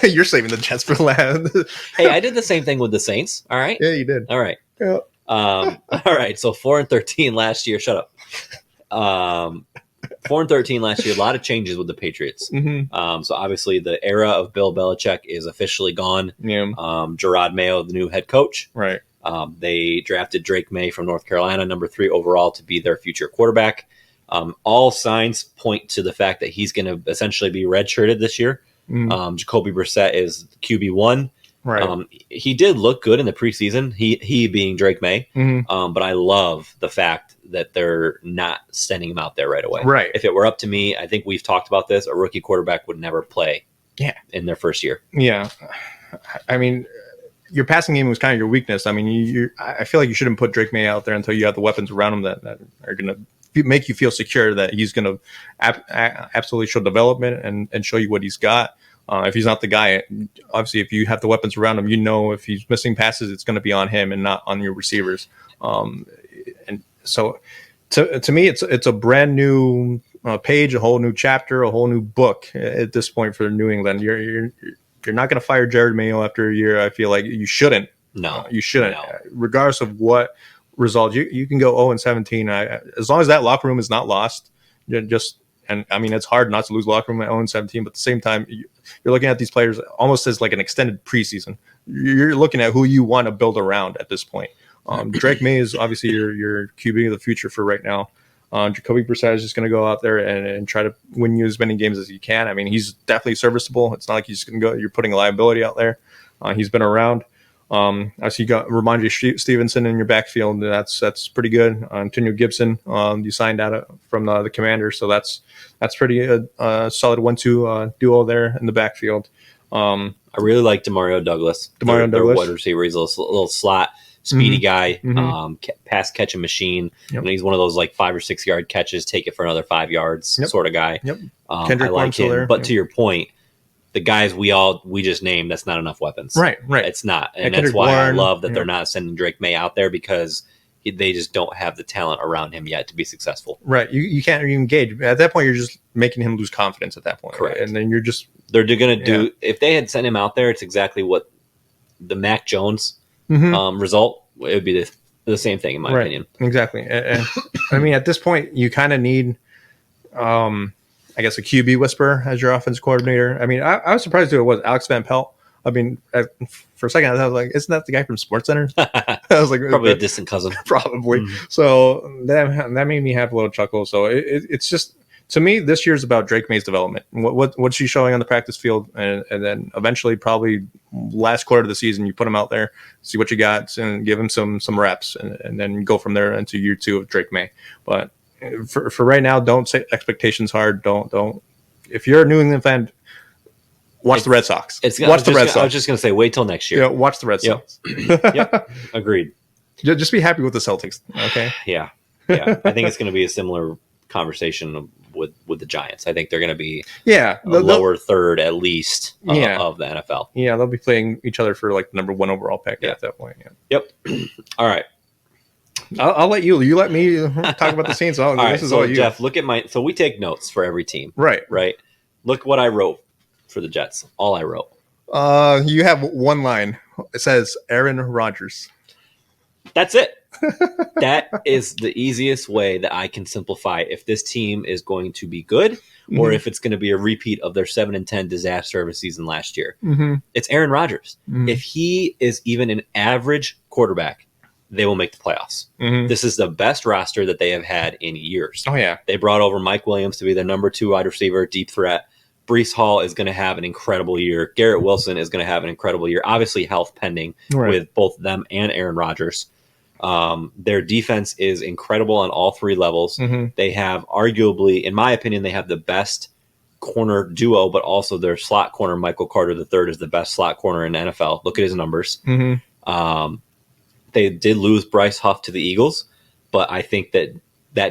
You're saving the Jets for last. Hey, I did the same thing with the Saints. All right. Yeah, you did. All right. Yeah. All right. So 4-13 last year. Shut up. 4-13 last year. A lot of changes with the Patriots. Mm-hmm. So obviously the era of Bill Belichick is officially gone. Yeah. Gerard Mayo, the new head coach. Right. They drafted Drake May from North Carolina, number 3 overall, to be their future quarterback. All signs point to the fact that he's going to essentially be redshirted this year. Mm-hmm. Jacoby Brissett is QB1. Right. He did look good in the preseason, he being Drake May. Mm-hmm. But I love the fact that they're not sending him out there right away. Right. If it were up to me, I think we've talked about this, a rookie quarterback would never play in their first year. Yeah. I mean, your passing game was kind of your weakness. I mean, I feel like you shouldn't put Drake May out there until you have the weapons around him that are going to make you feel secure that he's going to absolutely show development and show you what he's got. If he's not the guy, obviously, if you have the weapons around him, if he's missing passes, it's going to be on him and not on your receivers. And so, to me, it's a brand new page, a whole new chapter, a whole new book at this point for New England. You're not going to fire Jared Mayo after a year. I feel like you shouldn't. No, you shouldn't. No. Regardless of what result, you can go 0-17. As long as that locker room is not lost, just And I mean, it's hard not to lose locker room at 0-17, but at the same time, you're looking at these players almost as like an extended preseason. You're looking at who you want to build around at this point. Drake May is obviously your QB of the future for right now. Jacoby Brissett is just going to go out there and try to win you as many games as you can. I mean, he's definitely serviceable. It's not like he's going to go. You're putting a liability out there. He's been around. I see you got Ramondre Stevenson in your backfield. That's pretty good. Antonio Gibson, you signed out from the Commanders, so that's pretty solid 1-2 duo there in the backfield. I really like Demario Douglas. Douglas, their wide receiver. He's a little slot. Speedy guy, pass catching machine. Yep. And he's one of those like 5 or 6 yard catches, take it for another 5 yards sort of guy. Yep. I like him. There. But to your point, the guys we just named, that's not enough weapons. Right. It's not. And that's why I love that they're not sending Drake May out there, because they just don't have the talent around him yet to be successful. Right. You can't even engage. At that point, you're just making him lose confidence at that point. Correct. And then they're going to do, if they had sent him out there, it's exactly what the Mac Jones result, it would be the same thing in my opinion. Exactly. And, I mean, at this point, you kind of need, I guess, a QB whisperer as your offense coordinator. I mean, I was surprised it was Alex Van Pelt. I mean, for a second, I was like, isn't that the guy from SportsCenter? I was like, probably a distant cousin. Probably. So that made me have a little chuckle. So it's just, to me, this year's about Drake May's development. What's she showing on the practice field, and then eventually, probably last quarter of the season, you put him out there, see what you got, and give him some reps, and then go from there into year 2 of Drake May. But for right now, don't set expectations hard. Don't. If you're a New England fan, watch the Red Sox. Watch the Red Sox. I was just going to say, wait till next year. Yeah, watch the Red Sox. Yep. Agreed. Just be happy with the Celtics. Okay. Yeah. I think it's going to be a similar conversation with the Giants. I think they're going to be lower third at least of the NFL. Yeah, they'll be playing each other for like the number 1 overall pick at that point. Yeah. Yep. All right. I'll let you let me talk about the Saints. All right, this is so all you. Jeff, look at so we take notes for every team. Right. Look what I wrote for the Jets. All I wrote. You have one line. It says Aaron Rodgers. That's it. That is the easiest way that I can simplify if this team is going to be good or if it's going to be a repeat of their 7-10 disaster of a season last year. It's Aaron Rodgers. If he is even an average quarterback, they will make the playoffs. This is the best roster that they have had in years. Oh, yeah. They brought over Mike Williams to be their number 2 wide receiver, deep threat. Breece Hall is going to have an incredible year. Garrett Wilson is going to have an incredible year. Obviously, health pending with both them and Aaron Rodgers. Their defense is incredible on all 3 levels. They have arguably, in my opinion, they have the best corner duo, but also their slot corner, Michael Carter III, is the best slot corner in the NFL. Look at his numbers. They did lose Bryce Huff to the Eagles, but I think that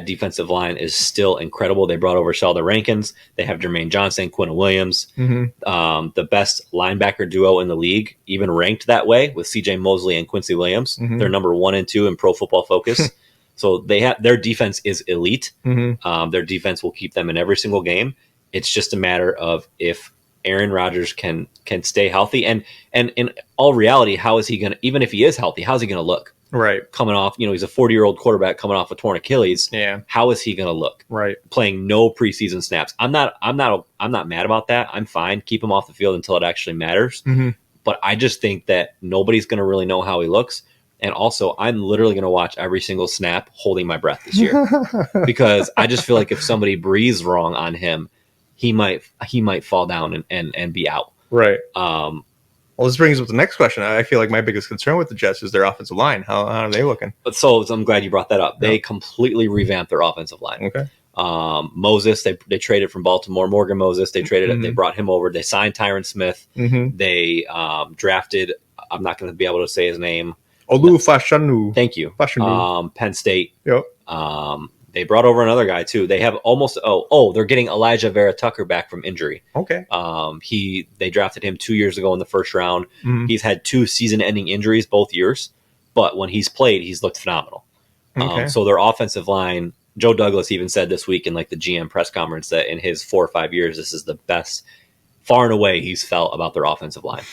defensive line is still incredible. They brought over Sheldon Rankins. They have Jermaine Johnson, Quinn Williams, the best linebacker duo in the league, even ranked that way with CJ Mosley and Quincy Williams. They're number 1 and 2 in Pro Football Focus. So their defense is elite. Their defense will keep them in every single game. It's just a matter of if Aaron Rodgers can stay healthy. And in all reality, how is he going to, even if he is healthy, how's he going to look? Right. Coming off, he's a 40-year-old quarterback coming off a torn Achilles. Yeah. How is he going to look? Right. Playing no preseason snaps. I'm not mad about that. I'm fine. Keep him off the field until it actually matters. But I just think that nobody's going to really know how he looks. And also, I'm literally going to watch every single snap holding my breath this year because I just feel like if somebody breathes wrong on him, he might fall down and be out. Right. Well, this brings up the next question. I feel like my biggest concern with the Jets is their offensive line. How are they looking? So I'm glad you brought that up. They completely revamped their offensive line. Okay. Moses, they traded from Baltimore. Morgan Moses, they traded. They brought him over. They signed Tyron Smith. They drafted. I'm not going to be able to say his name. Olu Fashanu. Thank you. Fashanu. Penn State. Yep. They brought over another guy too. They have almost they're getting Elijah Vera Tucker back from injury. Okay. They drafted him 2 years ago in the first round. He's had 2 season-ending injuries both years, but when he's played, he's looked phenomenal. Okay. So their offensive line, Joe Douglas even said this week in like the GM press conference that in his 4 or 5 years, this is the best far and away he's felt about their offensive line.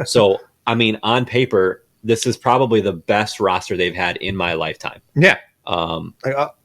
So, I mean, on paper, this is probably the best roster they've had in my lifetime. Yeah. I'll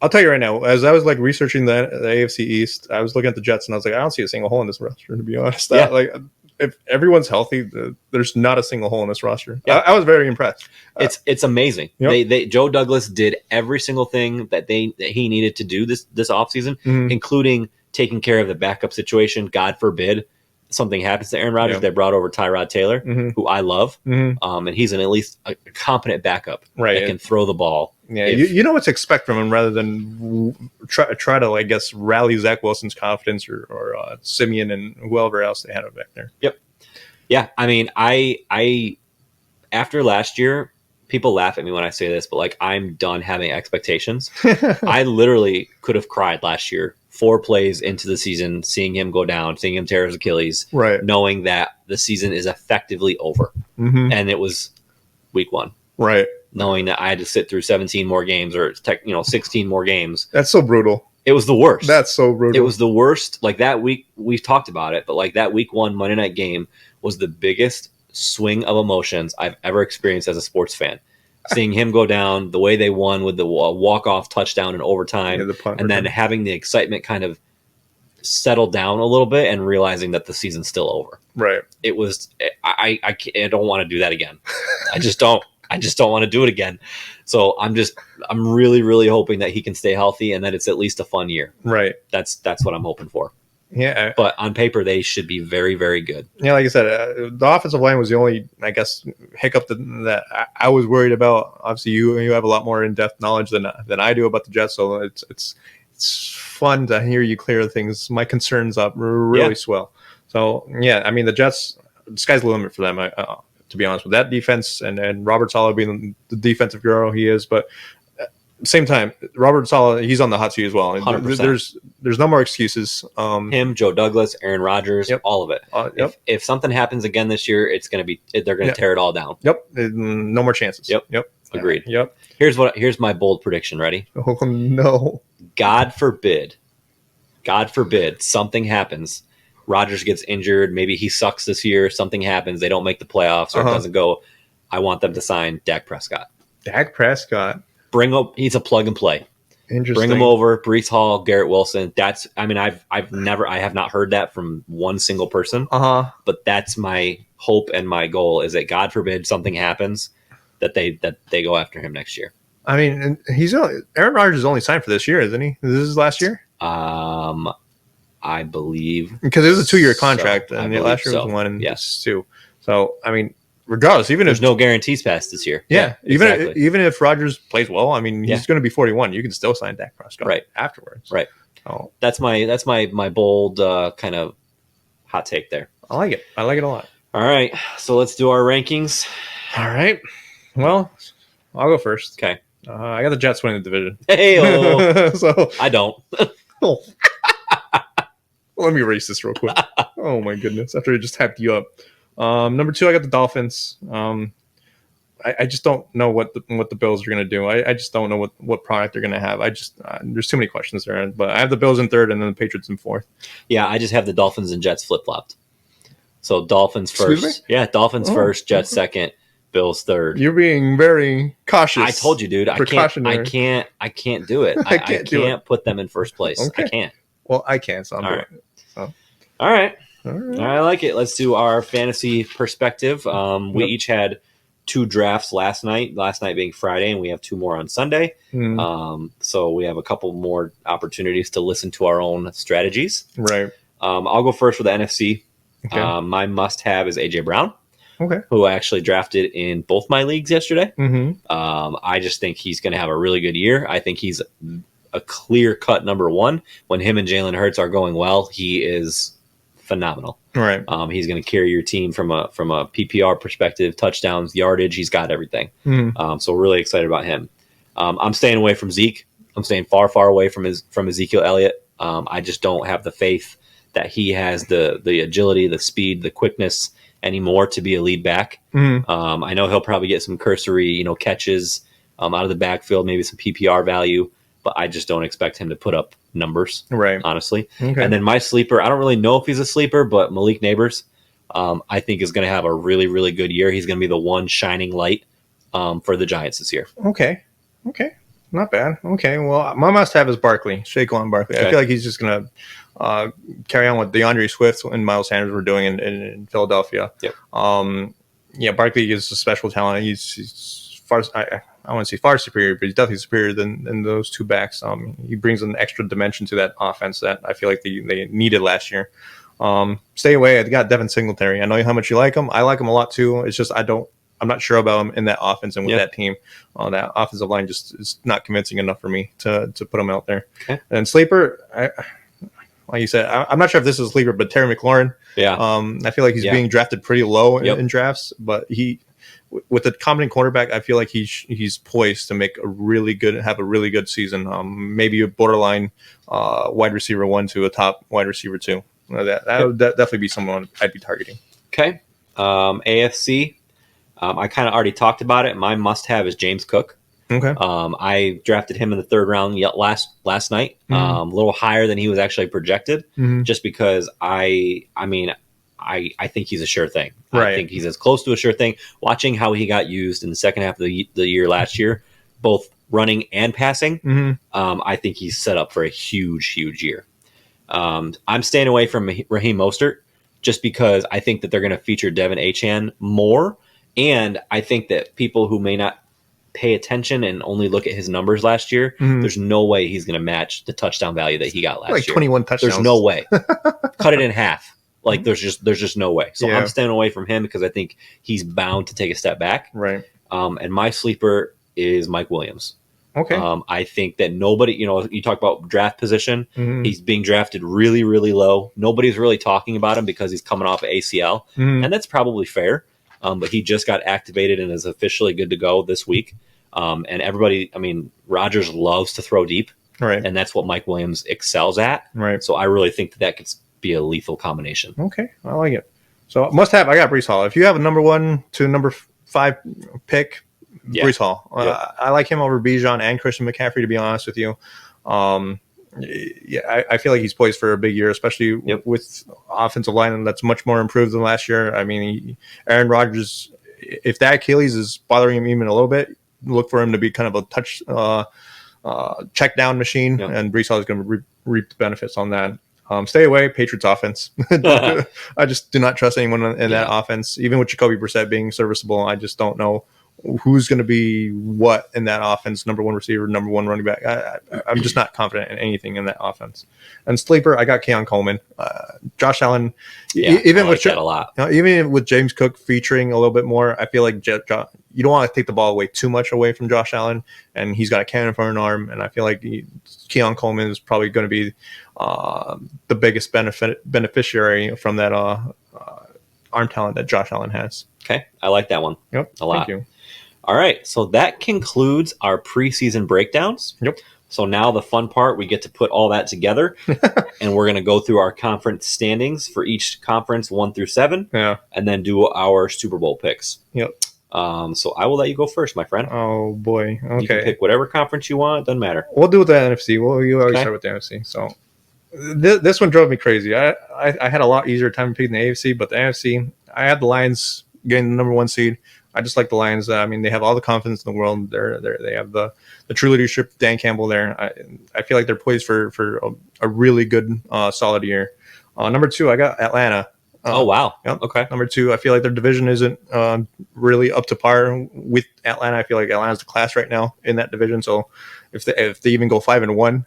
tell you right now, as I was like researching the AFC East, I was looking at the Jets and I was like, I don't see a single hole in this roster, to be honest. Yeah. If everyone's healthy, there's not a single hole in this roster. Yeah. I was very impressed. It's amazing. Yep. Joe Douglas did every single thing that he needed to do this offseason, including taking care of the backup situation. God forbid something happens to Aaron Rodgers. They brought over Tyrod Taylor, who I love, and he's at least a competent backup that can throw the ball. Yeah, you know what to expect from him, rather than try to, I guess, rally Zach Wilson's confidence or Simeon and whoever else they had back there. Yep. Yeah, I mean, I after last year, people laugh at me when I say this, but like, I'm done having expectations. I literally could have cried last year, 4 plays into the season, seeing him go down, seeing him tear his Achilles, knowing that the season is effectively over, and it was week 1, knowing that I had to sit through 17 more games or 16 more games. That's so brutal. It was the worst. That's so brutal. It was the worst. Like that week, we've talked about it, but like that week 1 Monday night game was the biggest swing of emotions I've ever experienced as a sports fan. Seeing him go down, the way they won with the walk-off touchdown in overtime, and then having the excitement kind of settle down a little bit and realizing that the season's still over. Right. It was. I don't want to do that again. I just don't want to do it again. So I'm really, really hoping that he can stay healthy and that it's at least a fun year. Right. That's what I'm hoping for. Yeah. But on paper, they should be very, very good. Yeah, like I said, the offensive line was the only, I guess, hiccup that I was worried about. Obviously, you have a lot more in-depth knowledge than I do about the Jets, so it's fun to hear you clear things, my concerns up really swell. So, yeah, I mean, the Jets, the sky's the limit for them, to be honest with that defense, and Robert Saleh being the defensive hero he is, but same time, Robert Saleh, he's on the hot seat as well. 100%. There's no more excuses. Him, Joe Douglas, Aaron Rodgers, all of it. If something happens again this year, it's going to be they're going to tear it all down. Yep, no more chances. Yep. Agreed. Yep. Here's my bold prediction. Ready? Oh no! God forbid, something happens. Rodgers gets injured. Maybe he sucks this year. Something happens. They don't make the playoffs or it doesn't go. I want them to sign Dak Prescott. Dak Prescott. He's a plug and play. Interesting. Bring him over. Breece Hall, Garrett Wilson. I have not heard that from one single person. But that's my hope and my goal is that God forbid something happens that they go after him next year. I mean, Aaron Rodgers is only signed for this year, isn't he? This is his last year. I believe because it was a 2-year contract, and last year was 1 and 2. So I mean. Regardless, even there's no guarantees past this year. Yeah, even if Rodgers plays well, I mean, he's going to be 41. You can still sign Dak Prescott afterwards. Right. Oh, that's my bold kind of hot take there. I like it. I like it a lot. All right, so let's do our rankings. All right. Well, I'll go first. Okay. I got the Jets winning the division. Hey, so I don't. Oh. Let me erase this real quick. Oh my goodness! After I just hyped you up. Number 2, I got the Dolphins. I just don't know what the Bills are going to do. I just don't know what product they're going to have. There's too many questions there. But I have the Bills in 3rd and then the Patriots in 4th. Yeah, I just have the Dolphins and Jets flip-flopped. So Dolphins first. Yeah, Dolphins first, Jets second, Bills 3rd. You're being very cautious. I told you, dude. I can't do it. I can't put them in first place. Okay. I can't. Well, I can, so I'm doing it. So. All right. I like it. Let's do our fantasy perspective. We each had 2 drafts last night being Friday, and we have 2 more on Sunday. So we have a couple more opportunities to listen to our own strategies. Right. I'll go first with the NFC. Okay. My must-have is A.J. Brown, who I actually drafted in both my leagues yesterday. I just think he's going to have a really good year. I think he's a clear-cut number 1. When him and Jalen Hurts are going well, he is phenomenal. Right. He's going to carry your team from a PPR perspective, touchdowns, yardage. He's got everything. So really excited about him. I'm staying away from Zeke. I'm staying far, far away from Ezekiel Elliott. I just don't have the faith that he has the agility, the speed, the quickness anymore to be a lead back. I know he'll probably get some cursory, catches out of the backfield, maybe some PPR value, but I just don't expect him to put up numbers, honestly. Okay. And then my sleeper, I don't really know if he's a sleeper, but Malik Neighbors, I think is going to have a really, really good year. He's going to be the one shining light for the Giants this year. Okay. Not bad. Okay, well, my must-have is Barkley, Saquon Barkley. Okay. I feel like he's just going to carry on what DeAndre Swift and Miles Sanders were doing in Philadelphia. Yep. Yeah, Barkley is a special talent. He's far. I want to say far superior, but he's definitely superior than those two backs. He brings an extra dimension to that offense that I feel like they needed last year. Stay away. I got Devin Singletary. I know how much you like him. I like him a lot too. It's just I'm not sure about him in that offense and with that team. That offensive line just is not convincing enough for me to put him out there. Okay. And sleeper, like you said, I'm not sure if this is a sleeper, but Terry McLaurin. Yeah. I feel like he's being drafted pretty low in drafts, but with the competent quarterback, I feel like he's poised to have a really good season. Maybe a borderline wide receiver 1 to a top wide receiver 2. That would definitely be someone I'd be targeting. Okay. AFC. I kind of already talked about it. My must-have is James Cook. Okay. I drafted him in the 3rd round last night, a little higher than he was actually projected, just because I think he's a sure thing. Right. I think he's as close to a sure thing. Watching how he got used in the second half of the year last year, both running and passing, I think he's set up for a huge year. I'm staying away from Raheem Mostert just because I think that they're going to feature Devin Achane more, and I think that people who may not pay attention and only look at his numbers last year, there's no way he's going to match the touchdown value that he got last year. 21 touchdowns. There's no way. Cut it in half. Like there's just no way. So I'm staying away from him because I think he's bound to take a step back. Right. And my sleeper is Mike Williams. Okay. I think that nobody, you talk about draft position. He's being drafted really, really low. Nobody's really talking about him because he's coming off of ACL, and that's probably fair. But he just got activated and is officially good to go this week. And everybody, Rodgers loves to throw deep, right? And that's what Mike Williams excels at, right? So I really think that could be a lethal combination. Okay, I like it. So must have. I got Breece Hall. If you have a number 1 to number 5 pick, Breece Hall. I like him over Bijan and Christian McCaffrey, to be honest with you. I feel like he's poised for a big year, especially with offensive line that's much more improved than last year. Aaron Rodgers, if that Achilles is bothering him even a little bit, look for him to be kind of a touch check down machine, and Breece Hall is going to reap the benefits on that. Stay away, Patriots offense. I just do not trust anyone in that offense. Even with Jacoby Brissett being serviceable, I just don't know who's going to be what in that offense. Number 1 receiver, number 1 running back. I'm just not confident in anything in that offense. And sleeper, I got Keon Coleman, Josh Allen. Even with that a lot. Even with James Cook featuring a little bit more, I feel like you don't want to take the ball away too much away from Josh Allen, and he's got a cannon for an arm. And I feel like Keon Coleman is probably going to be the biggest beneficiary from that arm talent that Josh Allen has. Okay, I like that one. Yep, a lot. Thank you. All right, so that concludes our preseason breakdowns. Yep. So now the fun part, we get to put all that together, and we're going to go through our conference standings for each conference 1 through 7, and then do our Super Bowl picks. Yep. So I will let you go first, my friend. Oh, boy. Okay. You can pick whatever conference you want. It doesn't matter. We'll do with the NFC. You always start with the NFC. So this one drove me crazy. I had a lot easier time picking the AFC, but the NFC, I had the Lions getting the number 1 seed. I just like the Lions. They have all the confidence in the world. They have the true leadership, Dan Campbell there. I feel like they're poised for a really good, solid year. Number 2, I got Atlanta. Oh, wow. Yep. Okay. Number 2, I feel like their division isn't really up to par with Atlanta. I feel like Atlanta's the class right now in that division. So if they even go 5-1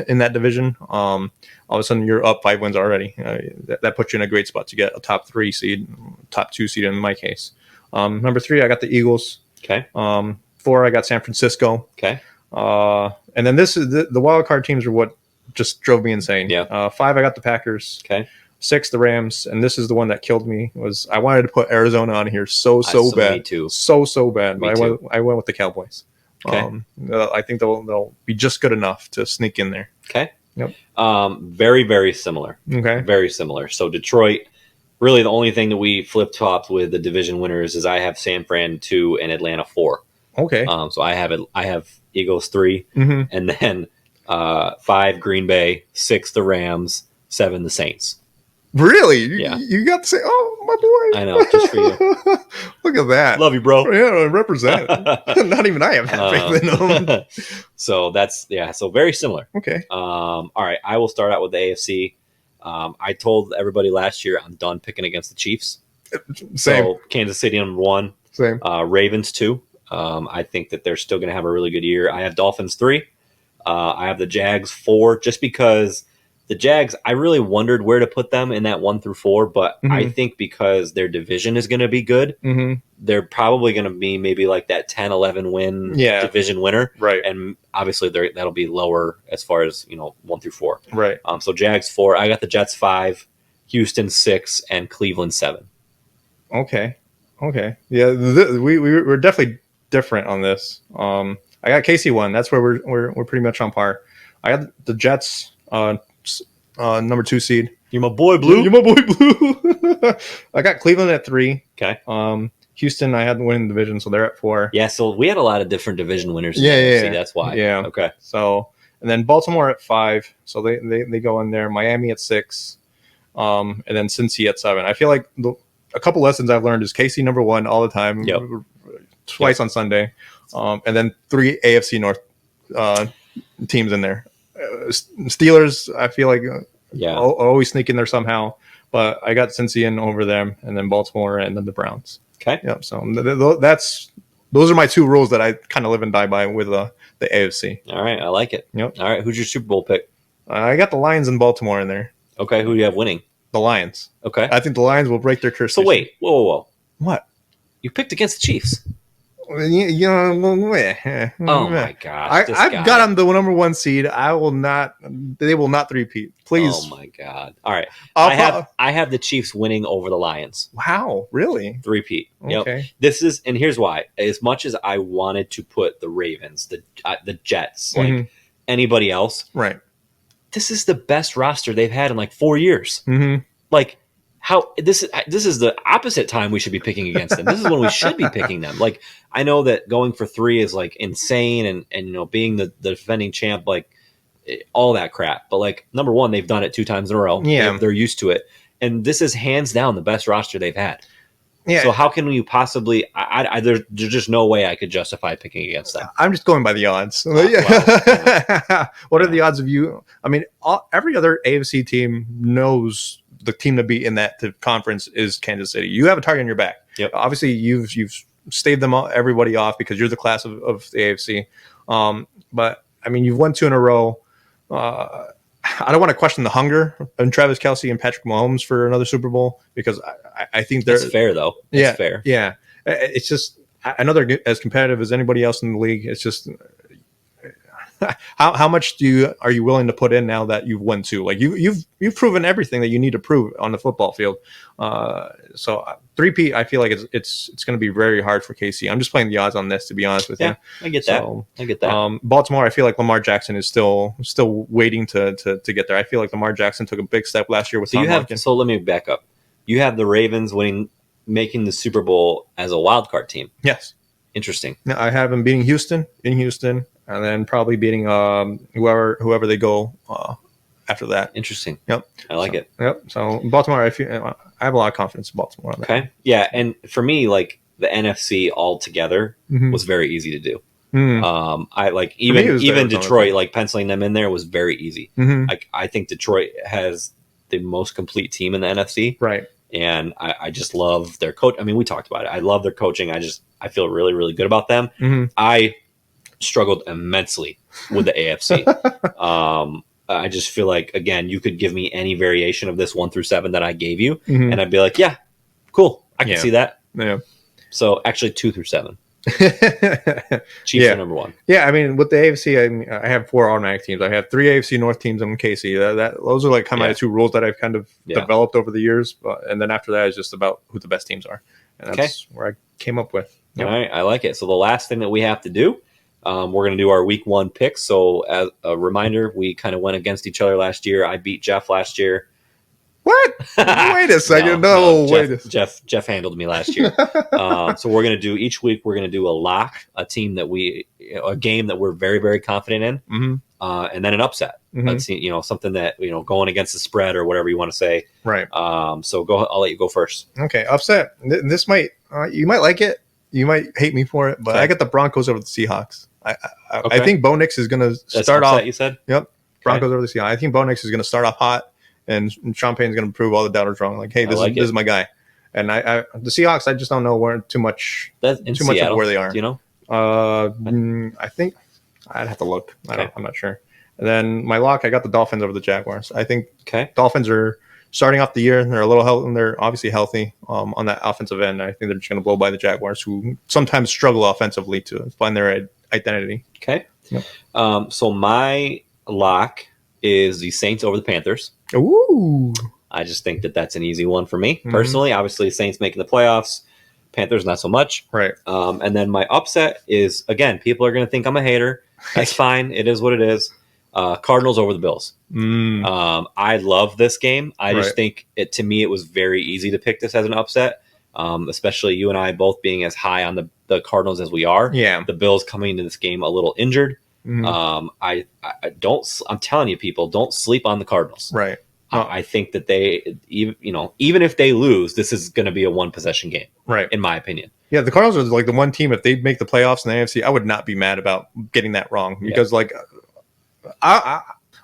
in that division, all of a sudden you're up 5 wins already. That puts you in a great spot to get a top 3 seed, top 2 seed in my case. Number 3, I got the Eagles. Okay. 4, I got San Francisco. Okay. And then this is the wild card teams are what just drove me insane. Yeah. 5, I got the Packers. Okay. 6, the Rams, and this is the one that killed me. Was I wanted to put Arizona on here so bad, me too. so bad. But I went with the Cowboys. Okay. I think they'll be just good enough to sneak in there. Okay. Yep. Very, very similar. Okay. Very similar. So Detroit. Really, the only thing that we flip-flopped with the division winners is I have San Fran 2 and Atlanta 4. Okay. So I have Eagles 3, and then 5 Green Bay, 6 the Rams, 7 the Saints. Really? Yeah. You got to say, oh, my boy. I know, just for you. Look at that. Love you, bro. Yeah, represent. Not even I have that faith in them. So so very similar. Okay. All right, I will start out with the AFC. I told everybody last year I'm done picking against the Chiefs. Same. So Kansas City number 1. Same. Ravens 2. I think that they're still going to have a really good year. I have Dolphins 3. I have the Jags 4, just because the Jags, I really wondered where to put them in that 1 through 4, but I think because their division is going to be good, they're probably going to be maybe like that 10-11 win division winner. Right. And obviously that'll be lower as far as, 1 through 4. Right. So Jags 4. I got the Jets 5, Houston 6, and Cleveland 7. Okay. Yeah, we're definitely different on this. I got KC 1. That's where we're pretty much on par. I got the Jets number 2 seed. You're my boy, Blue. I got Cleveland at 3. Okay. Houston, I had to win the division, so they're at 4. Yeah, so we had a lot of different division winners. Yeah. That's why. Yeah. Okay. So, and then Baltimore at 5. So they go in there. Miami at 6. And then Cincy at 7. I feel like a couple lessons I've learned is KC number 1 all the time. Yep. Twice on Sunday. And then 3 AFC North teams in there. Steelers, I feel like always sneak in there somehow. But I got Cincy in over them, and then Baltimore, and then the Browns. Okay. Yep. So those are my 2 rules that I kind of live and die by with the AFC. All right, I like it. Yep. All right, who's your Super Bowl pick? I got the Lions and Baltimore in there. Okay, who do you have winning? The Lions. Okay. I think the Lions will break their curse. So wait, whoa. What? You picked against the Chiefs. Oh my gosh! I've got them the number 1 seed. They will not three-peat. Please. Oh my god! All right, I have the Chiefs winning over the Lions. Wow, really? Three-peat. Okay. Yep. And here's why. As much as I wanted to put the Ravens, the Jets, like anybody else, right? This is the best roster they've had in like 4 years. Mm-hmm. Like. How this is the opposite time we should be picking against them. This is when we should be picking them. Like, I know that going for 3 is like insane, and being the defending champ, like all that crap. But like, number 1, they've done it 2 times in a row. Yeah, they're used to it, and this is hands down the best roster they've had. Yeah. So how can you possibly? There's just no way I could justify picking against them. I'm just going by the odds. What are the odds of you? I mean, every other AFC team knows the team to be in that conference is Kansas City. You have a target on your back. Yep. Obviously, you've staved everybody off because you're the class of the AFC. But I mean, you've won 2 in a row. I don't want to question the hunger of Travis Kelce and Patrick Mahomes for another Super Bowl, because I think they're fair though. That's fair. Yeah. It's just, I know they're as competitive as anybody else in the league. It's just, how much are you willing to put in now that you've won 2? Like you've proven everything that you need to prove on the football field. So 3-peat, I feel like it's going to be very hard for KC. I'm just playing the odds on this, to be honest with you. I get that. Baltimore, I feel like Lamar Jackson is still waiting to get there. I feel like Lamar Jackson took a big step last year with Tom Larkin. So let me back up. You have the Ravens making the Super Bowl as a wild card team. Yes. Interesting. Now, I have them beating Houston in Houston, and then probably beating whoever they go after that. Interesting. Yep. I like it. Yep. So Baltimore, I have a lot of confidence in Baltimore on that. Okay. Yeah, and for me, like the NFC altogether was very easy to do. I like even Detroit, like penciling them in there was very easy. Like I think Detroit has the most complete team in the NFC. Right. And I just love their coach. I mean, we talked about it. I love their coaching. I feel really, really good about them. I struggled immensely with the AFC. I just feel like, again, you could give me any variation of this 1 through 7 that I gave you, and I'd be like, yeah, cool. I can see that. Yeah. So actually 2 through 7. Chiefs are number 1. Yeah, I mean, with the AFC, I have 4 automatic teams. I have 3 AFC North teams and KC. Those are like kind of my 2 rules that I've kind of developed over the years. And then after that is just about who the best teams are. And that's where I came up with. Yep. All right, I like it. So the last thing that we have to do, we're going to do our week 1 picks. So as a reminder, we kind of went against each other last year. I beat Jeff last year. What? Wait a second. Jeff handled me last year. So we're going to do each week. We're going to do a lock, a game that we're very, very confident in. and then an upset. Mm-hmm. Let's see, something that, going against the spread or whatever you want to say. Right. So I'll let you go first. Okay. Upset. This might, you might like it. You might hate me for it, but I got the Broncos over the Seahawks. I think Bo Nix is going to start off. You said? Yep. Broncos over the Seahawks. I think Bo Nix is going to start off hot, and Sean Payton's going to prove all the doubters wrong. Like, hey, this is my guy. And the Seahawks, I just don't know where too much of where they are. Do you know? I think I'd have to look. I'm not sure. And then my lock, I got the Dolphins over the Jaguars. I think Dolphins are starting off the year, and they're a little healthy, and they're obviously healthy on that offensive end. I think they're just going to blow by the Jaguars, who sometimes struggle offensively to find their identity. Okay. Yep. So my lock is the Saints over the Panthers. Ooh. I just think that that's an easy one for me personally. Obviously, Saints making the playoffs, Panthers not so much. Right. And then my upset is, again, people are going to think I'm a hater. That's fine. It is what it is. Cardinals over the Bills. I love this game. I just think to me, it was very easy to pick this as an upset, especially you and I both being as high on the Cardinals as we are. Yeah. The Bills coming into this game a little injured. I don't. I'm telling you, people, don't sleep on the Cardinals. Right. I think that they, even if they lose, this is going to be a one possession game. Right. In my opinion. Yeah, the Cardinals are like the one team, if they make the playoffs in the AFC, I would not be mad about getting that wrong because I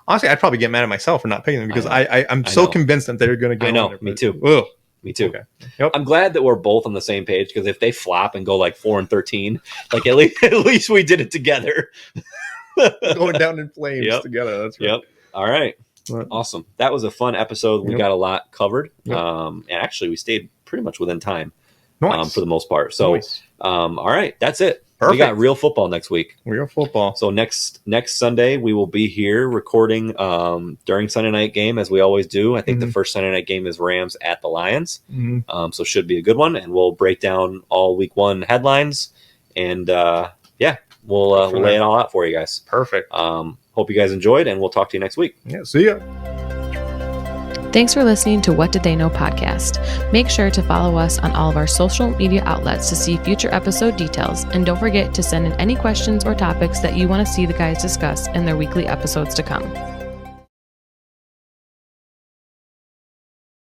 honestly, I'd probably get mad at myself for not picking them because I'm so convinced that they're going to get. I know. There, me too. Ugh. Me too. Okay. Yep. I'm glad that we're both on the same page because if they flop and go like 4-13, like at least we did it together. Going down in flames together. That's right. Yep. All right. Awesome. That was a fun episode. We got a lot covered. Yep. And actually we stayed pretty much within time for the most part. So, all right, that's it. Perfect. We got real football next week. Real football. So next Sunday we will be here recording during Sunday night game as we always do. I think the first Sunday night game is Rams at the Lions. So should be a good one, and we'll break down all week one headlines, and we'll lay it all out for you guys. Perfect. Hope you guys enjoyed, and we'll talk to you next week. Yeah. See ya. Thanks for listening to What Did They Know podcast. Make sure to follow us on all of our social media outlets to see future episode details. And don't forget to send in any questions or topics that you want to see the guys discuss in their weekly episodes to come.